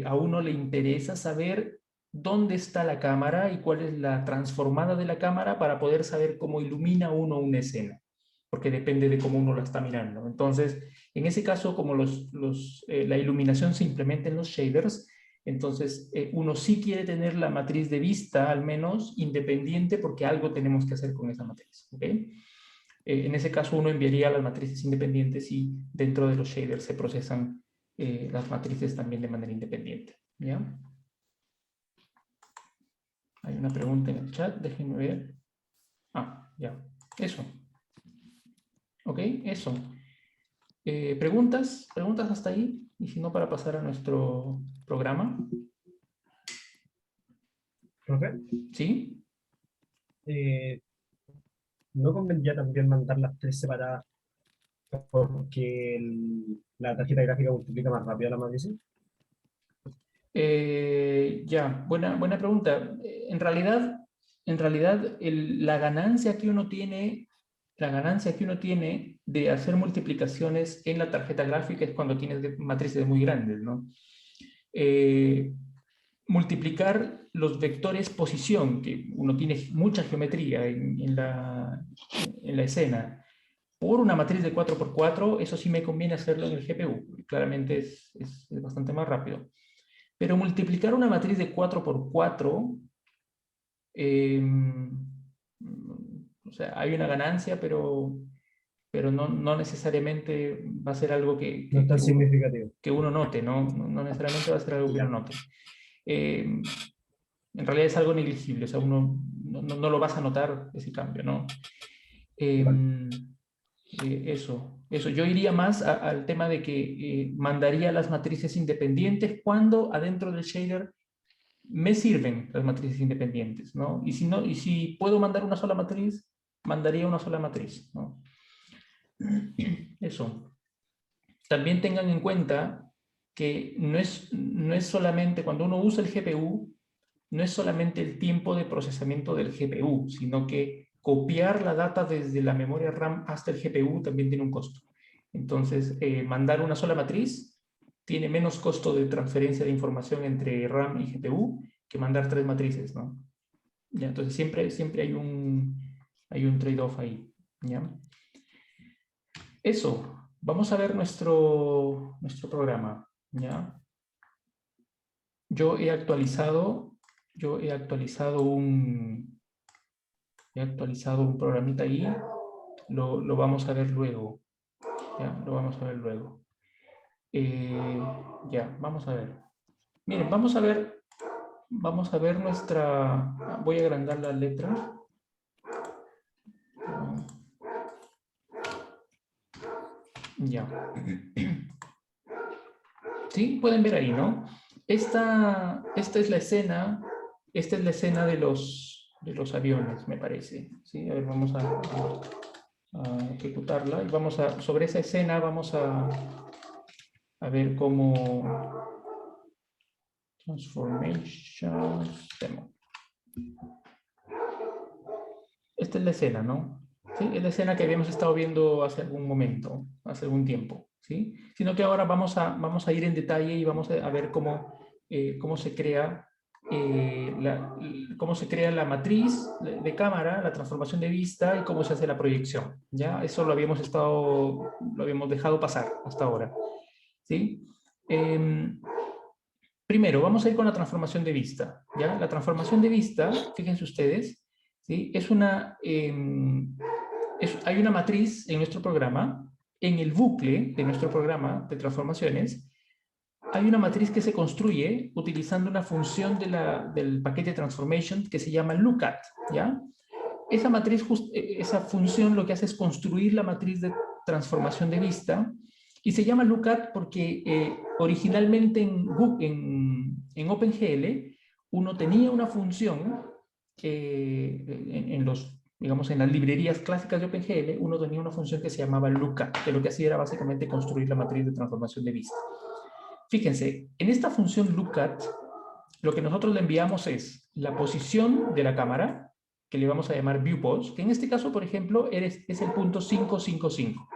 a uno le interesa saber dónde está la cámara y cuál es la transformada de la cámara para poder saber cómo ilumina uno una escena, porque depende de cómo uno la está mirando. Entonces, en ese caso, como la iluminación se implementa en los shaders, entonces uno sí quiere tener la matriz de vista, al menos, independiente, porque algo tenemos que hacer con esa matriz. ¿Okay? En ese caso, uno enviaría las matrices independientes y dentro de los shaders se procesan las matrices también de manera independiente. ¿Ya? Hay una pregunta en el chat, déjenme ver. Ya. Eso. Ok, eso. ¿Preguntas? ¿Preguntas hasta ahí? Y si no, para pasar a nuestro programa. ¿Profe? ¿Sí? ¿No convendría también mandar las tres separadas porque la tarjeta gráfica multiplica más rápido la matriz? Ya, buena pregunta. En realidad la ganancia que uno tiene de hacer multiplicaciones en la tarjeta gráfica es cuando tienes matrices muy grandes, ¿no? multiplicar los vectores posición, que uno tiene mucha geometría en la escena, por una matriz de 4×4, eso sí me conviene hacerlo en el GPU. Claramente es bastante más rápido. Pero multiplicar una matriz de 4×4, o sea, hay una ganancia, pero no necesariamente va a ser algo No es tan significativo. que uno note, ¿no? No necesariamente va a ser algo que Ya. uno note. En realidad es algo negligible, o sea, uno no lo vas a notar ese cambio, ¿no? Eso. Yo iría más al tema de que mandaría las matrices independientes cuando adentro del shader me sirven las matrices independientes, ¿no? Y si puedo mandar una sola matriz, mandaría una sola matriz, ¿no? Eso. También tengan en cuenta que no es solamente, cuando uno usa el GPU, no es solamente el tiempo de procesamiento del GPU, sino que copiar la data desde la memoria RAM hasta el GPU también tiene un costo. Entonces, mandar una sola matriz tiene menos costo de transferencia de información entre RAM y GPU que mandar 3 matrices, ¿no? ¿Ya? Entonces, siempre hay un trade-off ahí, ¿ya? Eso. Vamos a ver nuestro programa, ¿ya? Yo he actualizado un programita ahí, lo vamos a ver luego, ¿ya? Lo vamos a ver luego. Ya, vamos a ver. Miren, vamos a ver nuestra... Voy a agrandar la letra. Ya. ¿Sí? Pueden ver ahí, ¿no? Esta es la escena de los aviones, me parece. ¿Sí? A ver, vamos a ejecutarla y sobre esa escena vamos a ver cómo transformation demo. Esta es la escena, ¿no? ¿Sí? Es la escena que habíamos estado viendo hace algún momento, hace algún tiempo, ¿sí? Sino que ahora vamos a ir en detalle y vamos a ver cómo se crea la matriz de cámara, la transformación de vista y cómo se hace la proyección. ¿Ya? Eso lo habíamos dejado pasar hasta ahora. ¿Sí? Primero, vamos a ir con la transformación de vista. ¿Ya? La transformación de vista, fíjense ustedes, ¿sí? Hay una matriz en nuestro programa, en el bucle de nuestro programa de transformaciones, hay una matriz que se construye utilizando una función del paquete transformation que se llama lookat, ¿ya? Esa matriz, esa función lo que hace es construir la matriz de transformación de vista y se llama lookat porque originalmente en OpenGL uno tenía una función digamos, en las librerías clásicas de OpenGL, uno tenía una función que se llamaba lookat, que lo que hacía era básicamente construir la matriz de transformación de vista. Fíjense, en esta función lookat, lo que nosotros le enviamos es la posición de la cámara, que le vamos a llamar viewpose, que en este caso, por ejemplo, es el punto 555.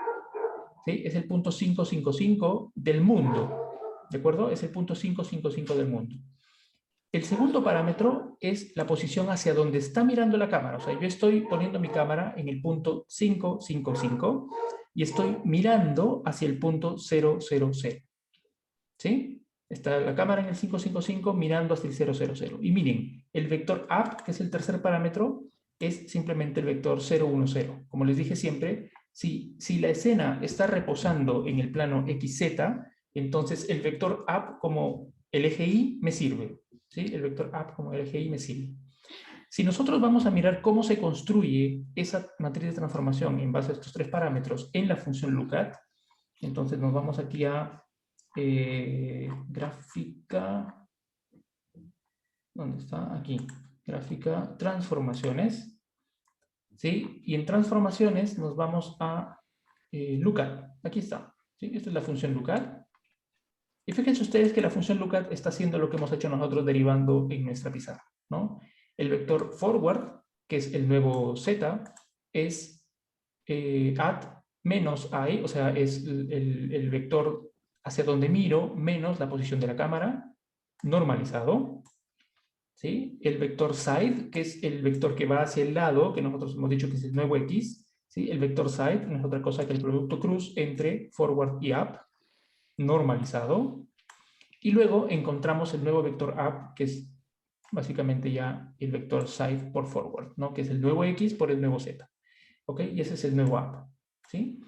¿Sí? Es el punto 555 del mundo. ¿De acuerdo? Es el punto 555 del mundo. El segundo parámetro es la posición hacia donde está mirando la cámara. O sea, yo estoy poniendo mi cámara en el punto 555 y estoy mirando hacia el punto 000. ¿Sí? Está la cámara en el 555 mirando hacia el 000. Y miren, el vector up, que es el tercer parámetro, es simplemente el vector 010. Como les dije siempre, si la escena está reposando en el plano XZ, entonces el vector up como el eje Y me sirve. ¿Sí? El vector up como el eje Y me sirve. Si nosotros vamos a mirar cómo se construye esa matriz de transformación en base a estos tres parámetros en la función lookat, entonces nos vamos aquí a gráfica, ¿dónde está? Aquí, gráfica, transformaciones, ¿sí? Y en transformaciones nos vamos a lookat, aquí está, ¿sí? Esta es la función lookat. Y fíjense ustedes que la función lookat está haciendo lo que hemos hecho nosotros derivando en nuestra pizarra, ¿no? El vector forward, que es el nuevo z, es at menos i, o sea, es el vector hacia donde miro menos la posición de la cámara, normalizado, ¿sí? El vector side, que es el vector que va hacia el lado, que nosotros hemos dicho que es el nuevo X, ¿sí? El vector side no es otra cosa que el producto cruz entre forward y up, normalizado. Y luego encontramos el nuevo vector up, que es básicamente ya el vector side por forward, ¿no? Que es el nuevo X por el nuevo Z. ¿Ok? Y ese es el nuevo up, ¿sí?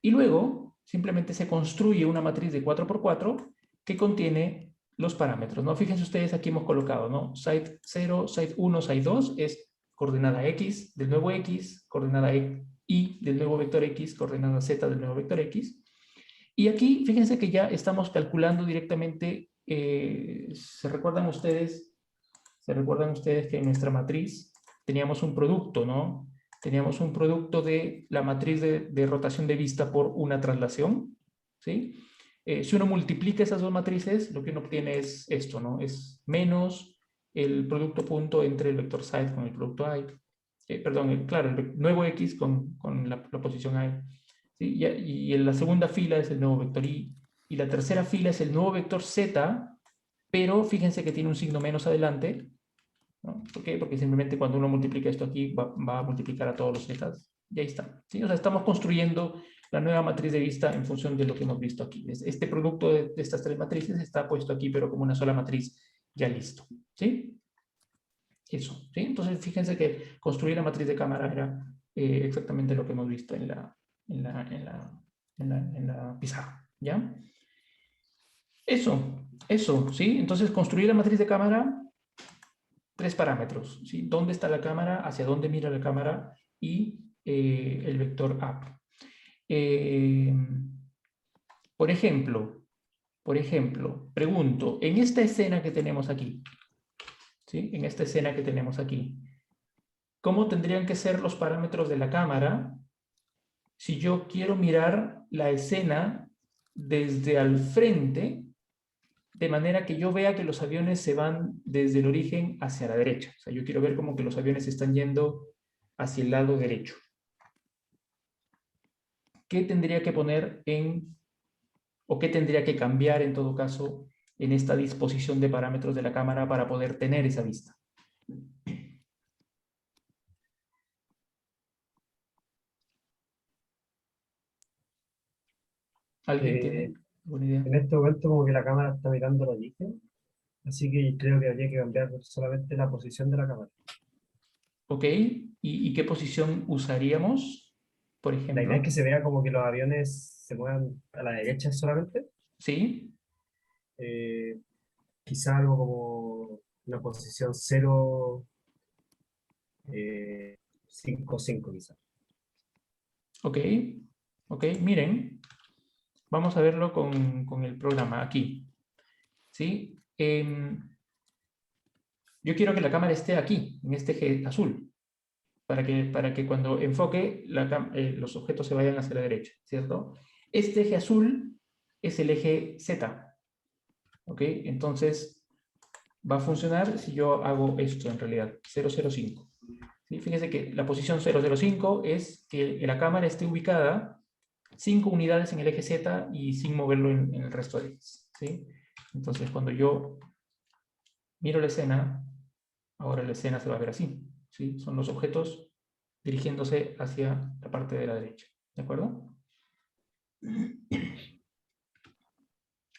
Y luego simplemente se construye una matriz de 4×4 que contiene los parámetros, ¿no? Fíjense ustedes, aquí hemos colocado, ¿no? Side 0, side 1, side 2 es coordenada X del nuevo X, coordenada Y del nuevo vector X, coordenada Z del nuevo vector X. Y aquí, fíjense que ya estamos calculando directamente, ¿se recuerdan ustedes que en nuestra matriz teníamos un producto, ¿no? Teníamos un producto de la matriz de rotación de vista por una traslación, ¿sí? Si uno multiplica esas dos matrices, lo que uno obtiene es esto, ¿no? Es menos el producto punto entre el vector side con el producto i. Perdón, claro, el nuevo x con la posición i. ¿Sí? Y en la segunda fila es el nuevo vector y la tercera fila es el nuevo vector z, pero fíjense que tiene un signo menos adelante, ¿no? ¿Por qué? Porque simplemente cuando uno multiplica esto aquí va a multiplicar a todos los zetas. Y ahí está, ¿sí? O sea, estamos construyendo la nueva matriz de vista en función de lo que hemos visto aquí. Este producto de estas tres matrices está puesto aquí, pero como una sola matriz ya listo, ¿sí? Eso, ¿sí? Entonces, fíjense que construir la matriz de cámara era exactamente lo que hemos visto en la pizarra, ¿ya? Eso, ¿sí? Entonces, construir la matriz de cámara, tres parámetros, ¿sí? ¿Dónde está la cámara? ¿Hacia dónde mira la cámara? Y el vector up. Por ejemplo, pregunto, en esta escena que tenemos aquí, ¿sí? En esta escena que tenemos aquí, ¿cómo tendrían que ser los parámetros de la cámara si yo quiero mirar la escena desde al frente, de manera que yo vea que los aviones se van desde el origen hacia la derecha? O sea, yo quiero ver como que los aviones están yendo hacia el lado derecho. ¿Qué tendría que poner o qué tendría que cambiar en todo caso en esta disposición de parámetros de la cámara para poder tener esa vista? ¿Alguien tiene alguna idea? En este momento como que la cámara está mirando el origen, así que creo que habría que cambiar solamente la posición de la cámara. ¿Ok? ¿Y qué posición usaríamos, por La idea es ejemplo? que se vea como que los aviones se muevan a la derecha solamente. ¿Sí? Eh, Quizá algo como una posición 0, 5, 5 quizá. ¿Ok? ¿Ok? Miren, vamos a verlo con el programa aquí. ¿Sí? Yo quiero que la cámara esté aquí, en este eje azul, para que cuando enfoque los objetos se vayan hacia la derecha, ¿cierto? Este eje azul es el eje Z, ¿ok? Entonces va a funcionar si yo hago esto en realidad, 005. ¿Sí? Fíjense que la posición 005 es que la cámara esté ubicada 5 unidades en el eje Z y sin moverlo en el resto de ejes, ¿sí? Entonces cuando yo miro la escena, ahora la escena se va a ver así, ¿sí? Son los objetos dirigiéndose hacia la parte de la derecha, ¿de acuerdo?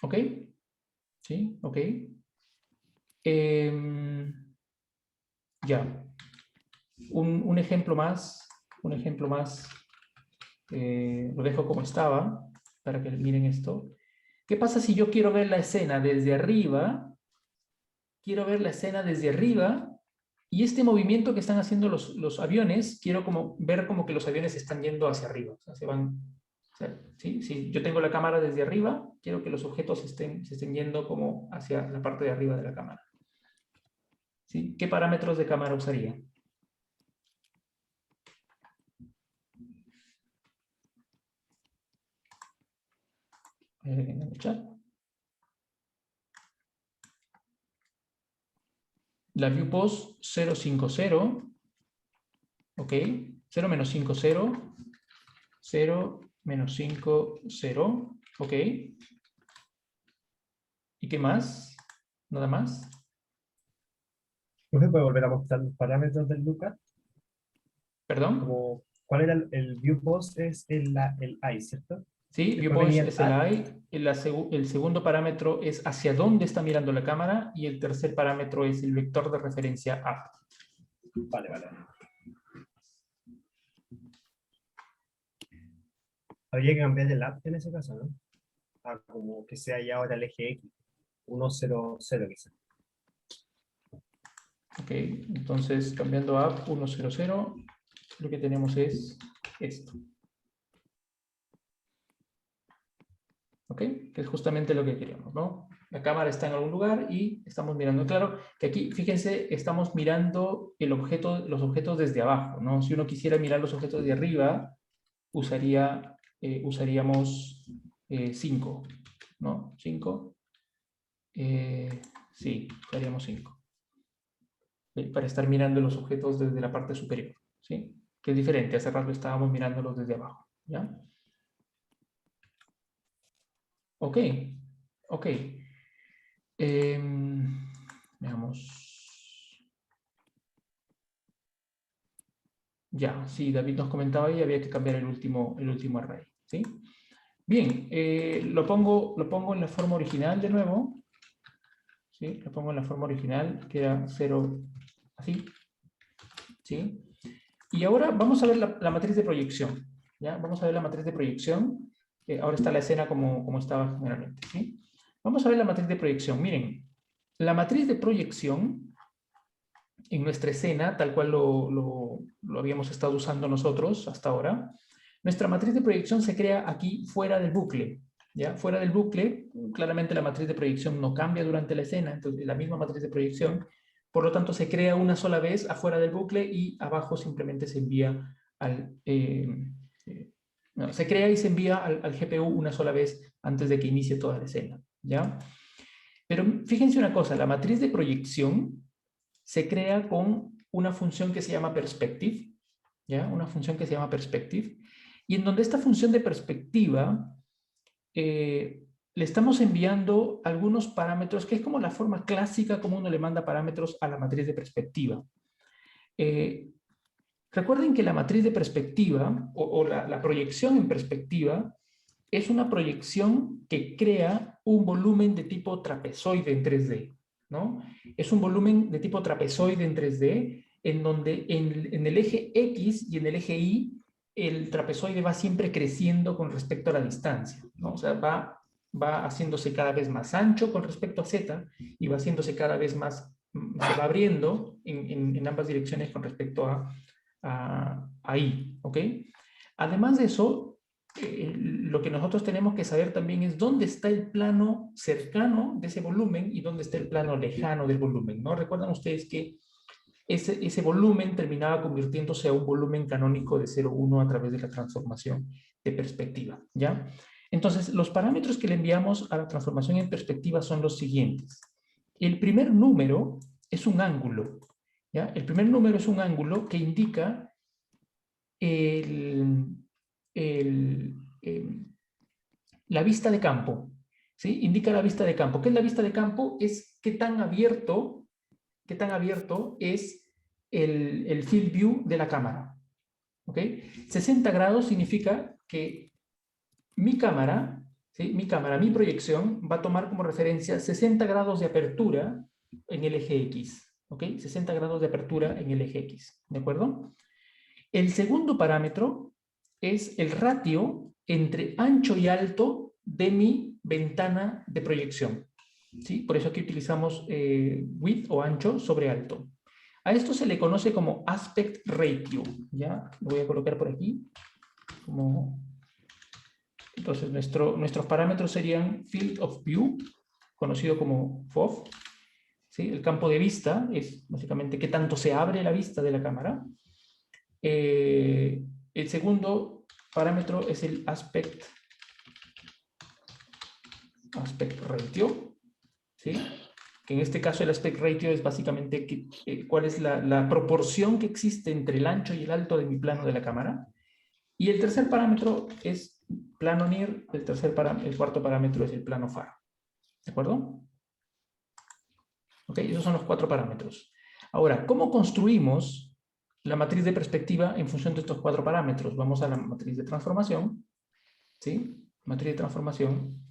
¿Ok? ¿Sí? ¿Ok? Ya. Un ejemplo más, lo dejo como estaba, para que miren esto. ¿Qué pasa si yo quiero ver la escena desde arriba? Quiero ver la escena desde arriba y este movimiento que están haciendo los aviones, quiero ver como que los aviones están yendo hacia arriba, o sea, se van, o sea, ¿sí? Si yo tengo la cámara desde arriba, quiero que los objetos se estén yendo como hacia la parte de arriba de la cámara. ¿Sí? ¿Qué parámetros de cámara usaría? En el chat. La view pos 050, ok, 0 menos 50, 0 menos 50, ok. ¿Y qué más? ¿Nada más? Profe, ¿puede volver a mostrar los parámetros del Luca? ¿Perdón? Como, ¿cuál era el view post? Es el I, ¿cierto? Sí, Después viewpoint venía el es el add. eye, el segundo parámetro es hacia dónde está mirando la cámara y el tercer parámetro es el vector de referencia up. Vale, vale. Habría que cambiar el add en ese caso, ¿no? Ah, como que sea ya ahora el eje X, 1, 0, 0 quizás. Ok, entonces cambiando a up 100, lo que tenemos es esto. ¿Ok? Que es justamente lo que queríamos, ¿no? La cámara está en algún lugar y estamos mirando. Claro que aquí, fíjense, estamos mirando los objetos desde abajo, ¿no? Si uno quisiera mirar los objetos de arriba, usaríamos 5, ¿no? 5. Sí, usaríamos 5. Para estar mirando los objetos desde la parte superior, ¿sí? Que es diferente, hace rato estábamos mirándolos desde abajo, ¿ya? Ok, ok. Veamos. Ya, sí, David nos comentaba ahí, había que cambiar el último array, ¿sí? Bien, lo pongo en la forma original de nuevo, ¿sí? Lo pongo en la forma original, que era 0, así, ¿sí? Y ahora vamos a ver la matriz de proyección, ¿ya? Vamos a ver la matriz de proyección. Ahora está la escena como estaba generalmente, ¿sí? Vamos a ver la matriz de proyección. Miren, la matriz de proyección en nuestra escena, tal cual lo habíamos estado usando nosotros hasta ahora, nuestra matriz de proyección se crea aquí fuera del bucle, ¿ya? Fuera del bucle, claramente la matriz de proyección no cambia durante la escena, entonces la misma matriz de proyección, por lo tanto se crea una sola vez afuera del bucle y abajo simplemente se envía al... no, se crea y se envía al GPU una sola vez antes de que inicie toda la escena, ¿ya? Pero fíjense una cosa, la matriz de proyección se crea con una función que se llama perspective, ¿ya? Una función que se llama perspective, y en donde esta función de perspectiva le estamos enviando algunos parámetros, que es como la forma clásica como uno le manda parámetros a la matriz de perspectiva. Recuerden que la matriz de perspectiva, o la proyección en perspectiva, es una proyección que crea un volumen de tipo trapezoide en 3D, ¿no? Es un volumen de tipo trapezoide en 3D, en donde en el eje X y en el eje Y, el trapezoide va siempre creciendo con respecto a la distancia, ¿no? O sea, va haciéndose cada vez más ancho con respecto a Z y va haciéndose cada vez más, se va abriendo en ambas direcciones con respecto a Y, ¿ok? Además de eso, lo que nosotros tenemos que saber también es dónde está el plano cercano de ese volumen y dónde está el plano lejano del volumen, ¿no? Recuerdan ustedes que ese volumen terminaba convirtiéndose a un volumen canónico de 0,1 a través de la transformación de perspectiva, ¿ya? Entonces, los parámetros que le enviamos a la transformación en perspectiva son los siguientes. El primer número es un ángulo, ¿ya? El primer número es un ángulo que indica la vista de campo, ¿sí? Indica la vista de campo. ¿Qué es la vista de campo? Es qué tan abierto es el field view de la cámara. ¿Ok? 60 grados significa que mi cámara, ¿sí? Mi proyección va a tomar como referencia 60 grados de apertura en el eje X. ¿Ok? 60 grados de apertura en el eje X. ¿De acuerdo? El segundo parámetro es el ratio entre ancho y alto de mi ventana de proyección, ¿sí? Por eso aquí utilizamos width o ancho sobre alto. A esto se le conoce como aspect ratio, ¿ya? Lo voy a colocar por aquí. Entonces, nuestros parámetros serían field of view, conocido como FOV, ¿sí? El campo de vista es básicamente qué tanto se abre la vista de la cámara. El segundo parámetro es el aspect ratio, ¿sí? Que en este caso el aspect ratio es básicamente cuál es la proporción que existe entre el ancho y el alto de mi plano de la cámara. Y el tercer parámetro es plano near, el cuarto parámetro es el plano far. ¿De acuerdo? Ok, esos son los 4 parámetros. Ahora, ¿cómo construimos la matriz de perspectiva en función de estos 4 parámetros? Vamos a la matriz de transformación, ¿sí? Matriz de transformación.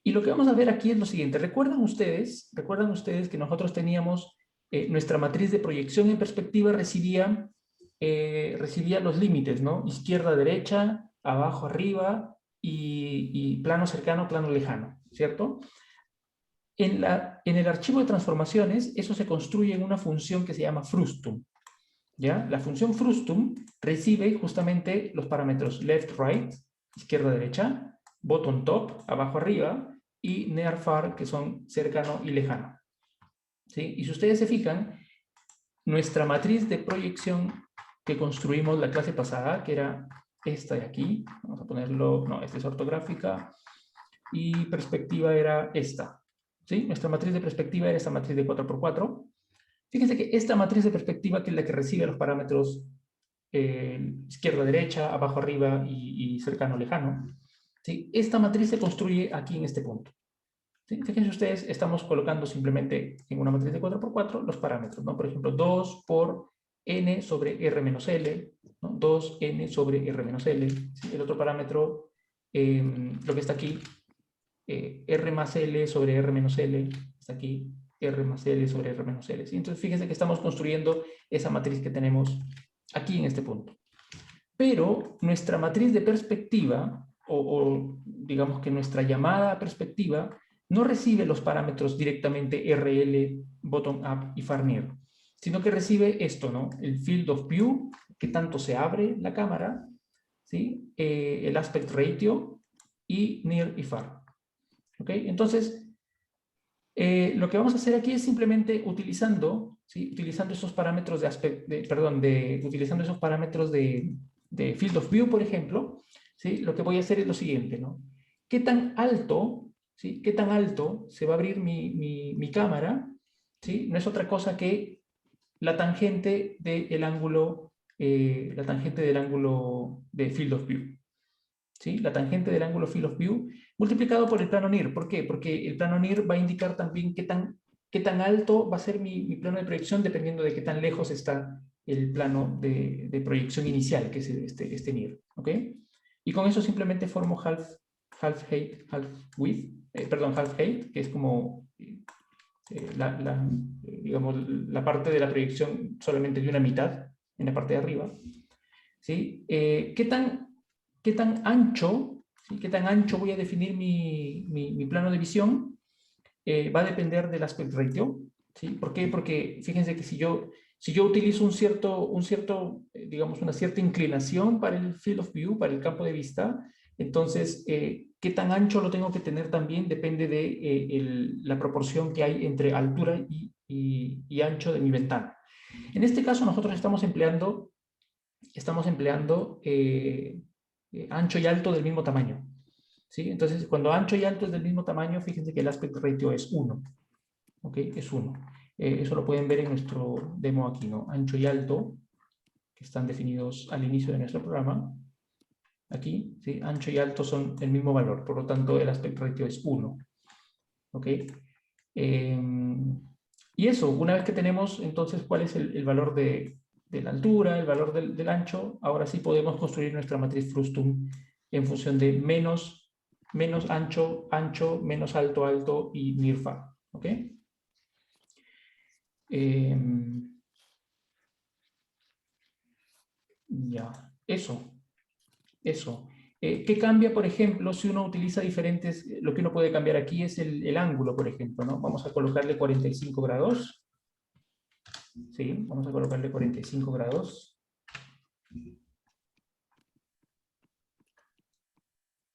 Y lo que vamos a ver aquí es lo siguiente. ¿Recuerdan ustedes que nosotros teníamos nuestra matriz de proyección en perspectiva recibía los límites, ¿no? Izquierda, derecha, abajo, arriba y plano cercano, plano lejano, ¿cierto? En el archivo de transformaciones, eso se construye en una función que se llama frustum, ¿ya? La función frustum recibe justamente los parámetros left, right, izquierda, derecha, bottom, top, abajo, arriba, y near, far, que son cercano y lejano, ¿sí? Y si ustedes se fijan, nuestra matriz de proyección que construimos la clase pasada, que era esta de aquí, vamos a ponerlo, no, esta es ortográfica, y perspectiva era esta, ¿sí? Nuestra matriz de perspectiva era esta matriz de 4×4. Fíjense que esta matriz de perspectiva, que es la que recibe los parámetros izquierda, derecha, abajo, arriba y cercano, lejano, ¿sí? Esta matriz se construye aquí en este punto. ¿Sí? Fíjense ustedes, estamos colocando simplemente en una matriz de 4×4 los parámetros, ¿no? Por ejemplo, 2 por n sobre r menos l, ¿no? 2n sobre r menos l. ¿Sí? El otro parámetro, lo que está aquí, r más l sobre r menos l, está aquí, r más l sobre r menos l. ¿Sí? Entonces, fíjense que estamos construyendo esa matriz que tenemos aquí en este punto. Pero nuestra matriz de perspectiva, o digamos que nuestra llamada a perspectiva, no recibe los parámetros directamente RL, bottom up y far near, sino que recibe esto, ¿no? El field of view, que tanto se abre la cámara, ¿sí? El aspect ratio y near y far. ¿Ok? Entonces, lo que vamos a hacer aquí es simplemente utilizando, ¿sí? Utilizando esos parámetros utilizando esos parámetros de field of view, por ejemplo, ¿sí? Lo que voy a hacer es lo siguiente, ¿no? ¿Qué tan alto, ¿sí? ¿Qué tan alto se va a abrir mi cámara? ¿Sí? No es otra cosa que la tangente del ángulo de field of view. ¿Sí? La tangente del ángulo field of view multiplicado por el plano NIR. ¿Por qué? Porque el plano NIR va a indicar también qué tan alto va a ser mi plano de proyección dependiendo de qué tan lejos está el plano de proyección inicial, que es este NIR. ¿Ok? Y con eso simplemente formo half height, half width, half height, que es como digamos, la parte de la proyección solamente de una mitad en la parte de arriba. ¿Sí? ¿Qué tan ancho, ¿sí? ¿Qué tan ancho voy a definir mi plano de visión? Va a depender del aspect ratio. ¿Sí? ¿Por qué? Porque fíjense que si yo utilizo digamos, una cierta inclinación para el field of view, para el campo de vista, entonces, qué tan ancho lo tengo que tener también depende de la proporción que hay entre altura y ancho de mi ventana. En este caso, nosotros estamos empleando ancho y alto del mismo tamaño. ¿Sí? Entonces, cuando ancho y alto es del mismo tamaño, fíjense que el aspect ratio es 1. ¿Ok? Es 1. Eso lo pueden ver en nuestro demo aquí, ¿no? Ancho y alto, que están definidos al inicio de nuestro programa. Aquí, ¿sí? Ancho y alto son el mismo valor, por lo tanto el aspect ratio es 1. ¿Ok? Y eso, una vez que tenemos entonces cuál es el valor de la altura, el valor del ancho, ahora sí podemos construir nuestra matriz frustum en función de menos ancho, ancho, menos alto, alto y near-far. ¿Ok? Ya, eso. ¿Qué cambia, por ejemplo, si uno utiliza diferentes, lo que uno puede cambiar aquí es el ángulo, por ejemplo, ¿no? Vamos a colocarle 45 grados. Sí, vamos a colocarle 45 grados.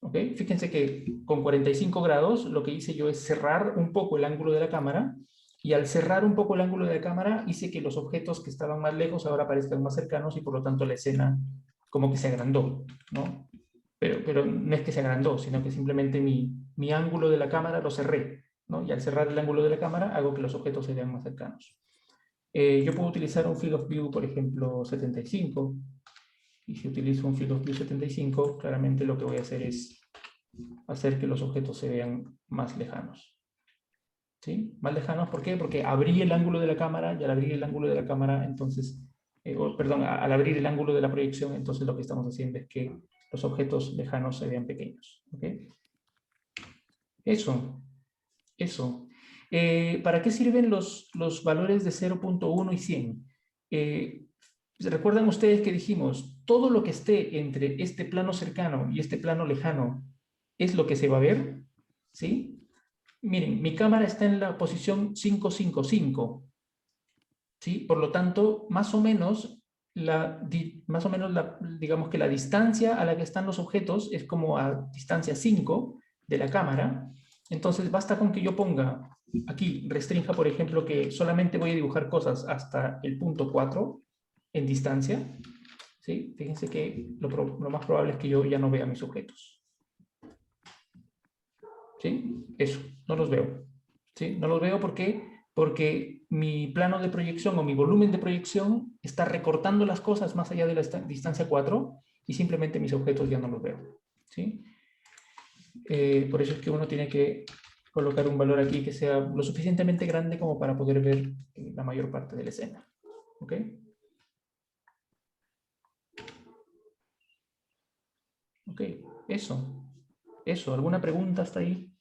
¿Ok? Fíjense que con 45 grados lo que hice yo es cerrar un poco el ángulo de la cámara, y al cerrar un poco el ángulo de la cámara hice que los objetos que estaban más lejos ahora parezcan más cercanos y por lo tanto la escena como que se agrandó, ¿no? Pero no es que se agrandó, sino que simplemente mi ángulo de la cámara lo cerré, ¿no? Y al cerrar el ángulo de la cámara hago que los objetos se vean más cercanos. Yo puedo utilizar un field of view, por ejemplo, 75. Y si utilizo un field of view 75, claramente lo que voy a hacer es hacer que los objetos se vean más lejanos. ¿sí? Más lejanos, ¿por qué? Porque abrí el ángulo de la cámara y al abrir el ángulo de la cámara, entonces, perdón, al abrir el ángulo de la proyección, entonces lo que estamos haciendo es que los objetos lejanos se vean pequeños, ¿ok? Eso, eso. ¿Para qué sirven los valores de 0.1 y 100? ¿Recuerdan ustedes que dijimos, todo lo que esté entre este plano cercano y este plano lejano es lo que se va a ver? ¿Sí? Miren, mi cámara está en la posición 555, ¿sí? Por lo tanto, digamos que la distancia a la que están los objetos es como a distancia 5 de la cámara. Entonces, basta con que yo ponga aquí, restrinja, por ejemplo, que solamente voy a dibujar cosas hasta el punto 4 en distancia, ¿sí? Fíjense que lo más probable es que yo ya no vea mis objetos, ¿sí? Eso, no los veo, ¿sí? No los veo porque mi plano de proyección o mi volumen de proyección está recortando las cosas más allá de la distancia 4 y simplemente mis objetos ya no los veo, ¿sí? Por eso es que uno tiene que colocar un valor aquí que sea lo suficientemente grande como para poder ver la mayor parte de la escena, ¿ok? Ok, eso. Eso, ¿alguna pregunta hasta ahí?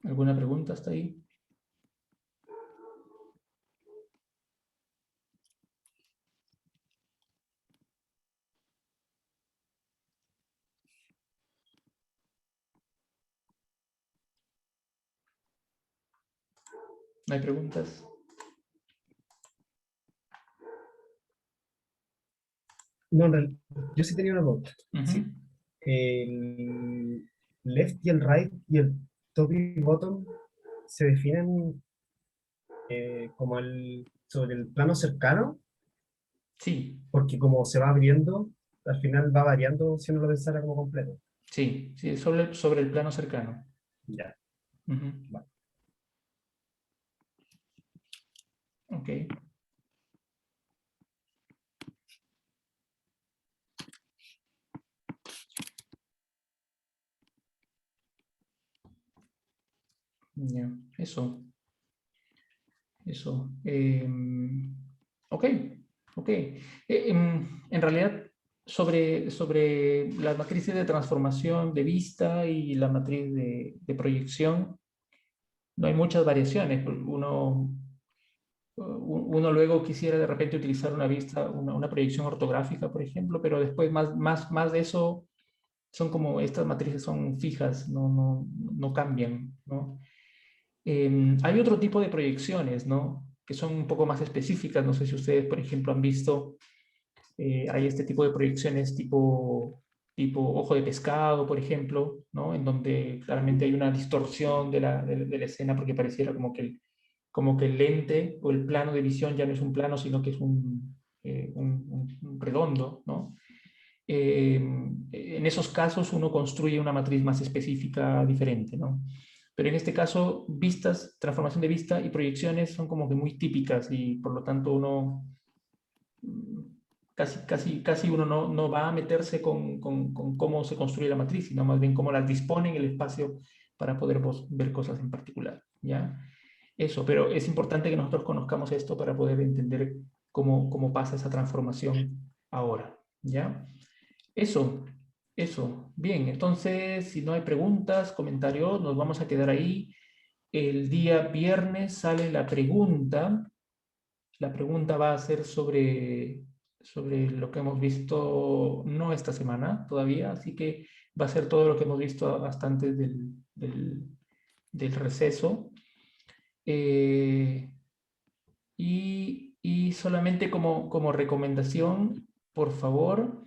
¿Alguna pregunta hasta ahí? ¿No hay preguntas? No, yo sí tenía una pregunta. Sí. Ujú. El left y el right y el top y bottom se definen como sobre el plano cercano, Sí, porque como se va abriendo, al final va variando si uno lo pensara como completo. sí, sí, sobre el plano cercano. Ya. Ujú. Vale. Ok. Ya, eso, eso. Ok, ok. En realidad, sobre las matrices de transformación de vista y la matriz de proyección, no hay muchas variaciones. Uno luego quisiera de repente utilizar una vista, una proyección ortográfica, por ejemplo, pero después más de eso son como estas matrices son fijas, no cambian, ¿no? Hay otro tipo de proyecciones, ¿no? Que son un poco más específicas. No sé si ustedes, por ejemplo, han visto, hay este tipo de proyecciones tipo ojo de pescado, por ejemplo, ¿no? En donde claramente hay una distorsión de la escena porque pareciera como que el lente o el plano de visión ya no es un plano, sino que es un redondo, ¿no? En esos casos uno construye una matriz más específica diferente, ¿no? Pero en este caso, vistas, transformación de vista y proyecciones son como que muy típicas y por lo tanto uno casi uno no va a meterse con cómo se construye la matriz, sino más bien cómo las dispone en el espacio para poder ver cosas en particular, ¿ya? Eso, pero es importante que nosotros conozcamos esto para poder entender cómo pasa esa transformación ahora, ¿ya? Eso, eso. Bien, entonces, si no hay preguntas, comentarios, nos vamos a quedar ahí. El día viernes sale la pregunta. La pregunta va a ser sobre lo que hemos visto, no esta semana todavía, así que va a ser todo lo que hemos visto hasta antes del receso. Eh, y solamente como recomendación, por favor,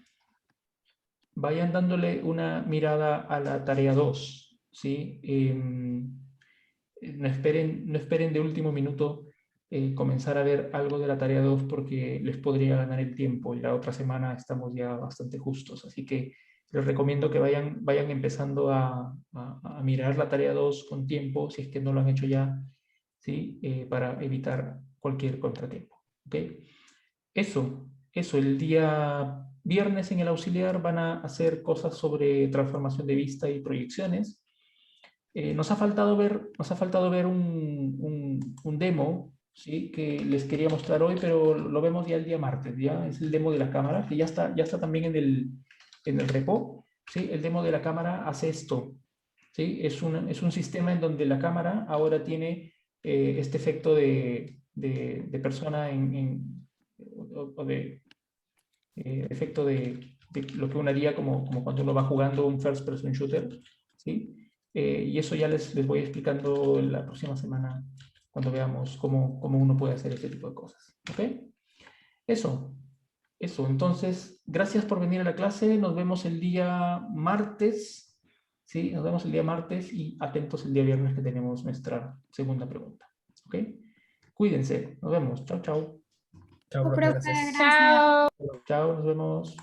vayan dándole una mirada a la tarea 2, ¿sí? No esperen de último minuto comenzar a ver algo de la tarea 2 porque les podría ganar el tiempo y la otra semana estamos ya bastante justos. Así que les recomiendo que vayan empezando a mirar la tarea 2 con tiempo, si es que no lo han hecho ya, ¿sí? Para evitar cualquier contratiempo. ¿ok? Eso, el día viernes en el auxiliar van a hacer cosas sobre transformación de vista y proyecciones. Nos ha faltado ver un demo, ¿sí? Que les quería mostrar hoy, pero lo vemos ya el día martes, ¿ya? Es el demo de la cámara, que ya está también en el repo, ¿sí? El demo de la cámara hace esto, ¿sí? Es un sistema en donde la cámara ahora tiene este efecto de persona o de efecto de lo que uno haría como cuando uno va jugando un first person shooter, ¿sí? Y eso ya les voy explicando la próxima semana cuando veamos cómo uno puede hacer este tipo de cosas, ¿ok? Eso. Entonces, gracias por venir a la clase. Nos vemos el día martes. Sí, nos vemos el día martes y atentos el día viernes que tenemos nuestra segunda pregunta. ¿Ok? Cuídense. Nos vemos. Chao, chao. Chao, profe, Profe, gracias. gracias. Chao, nos vemos.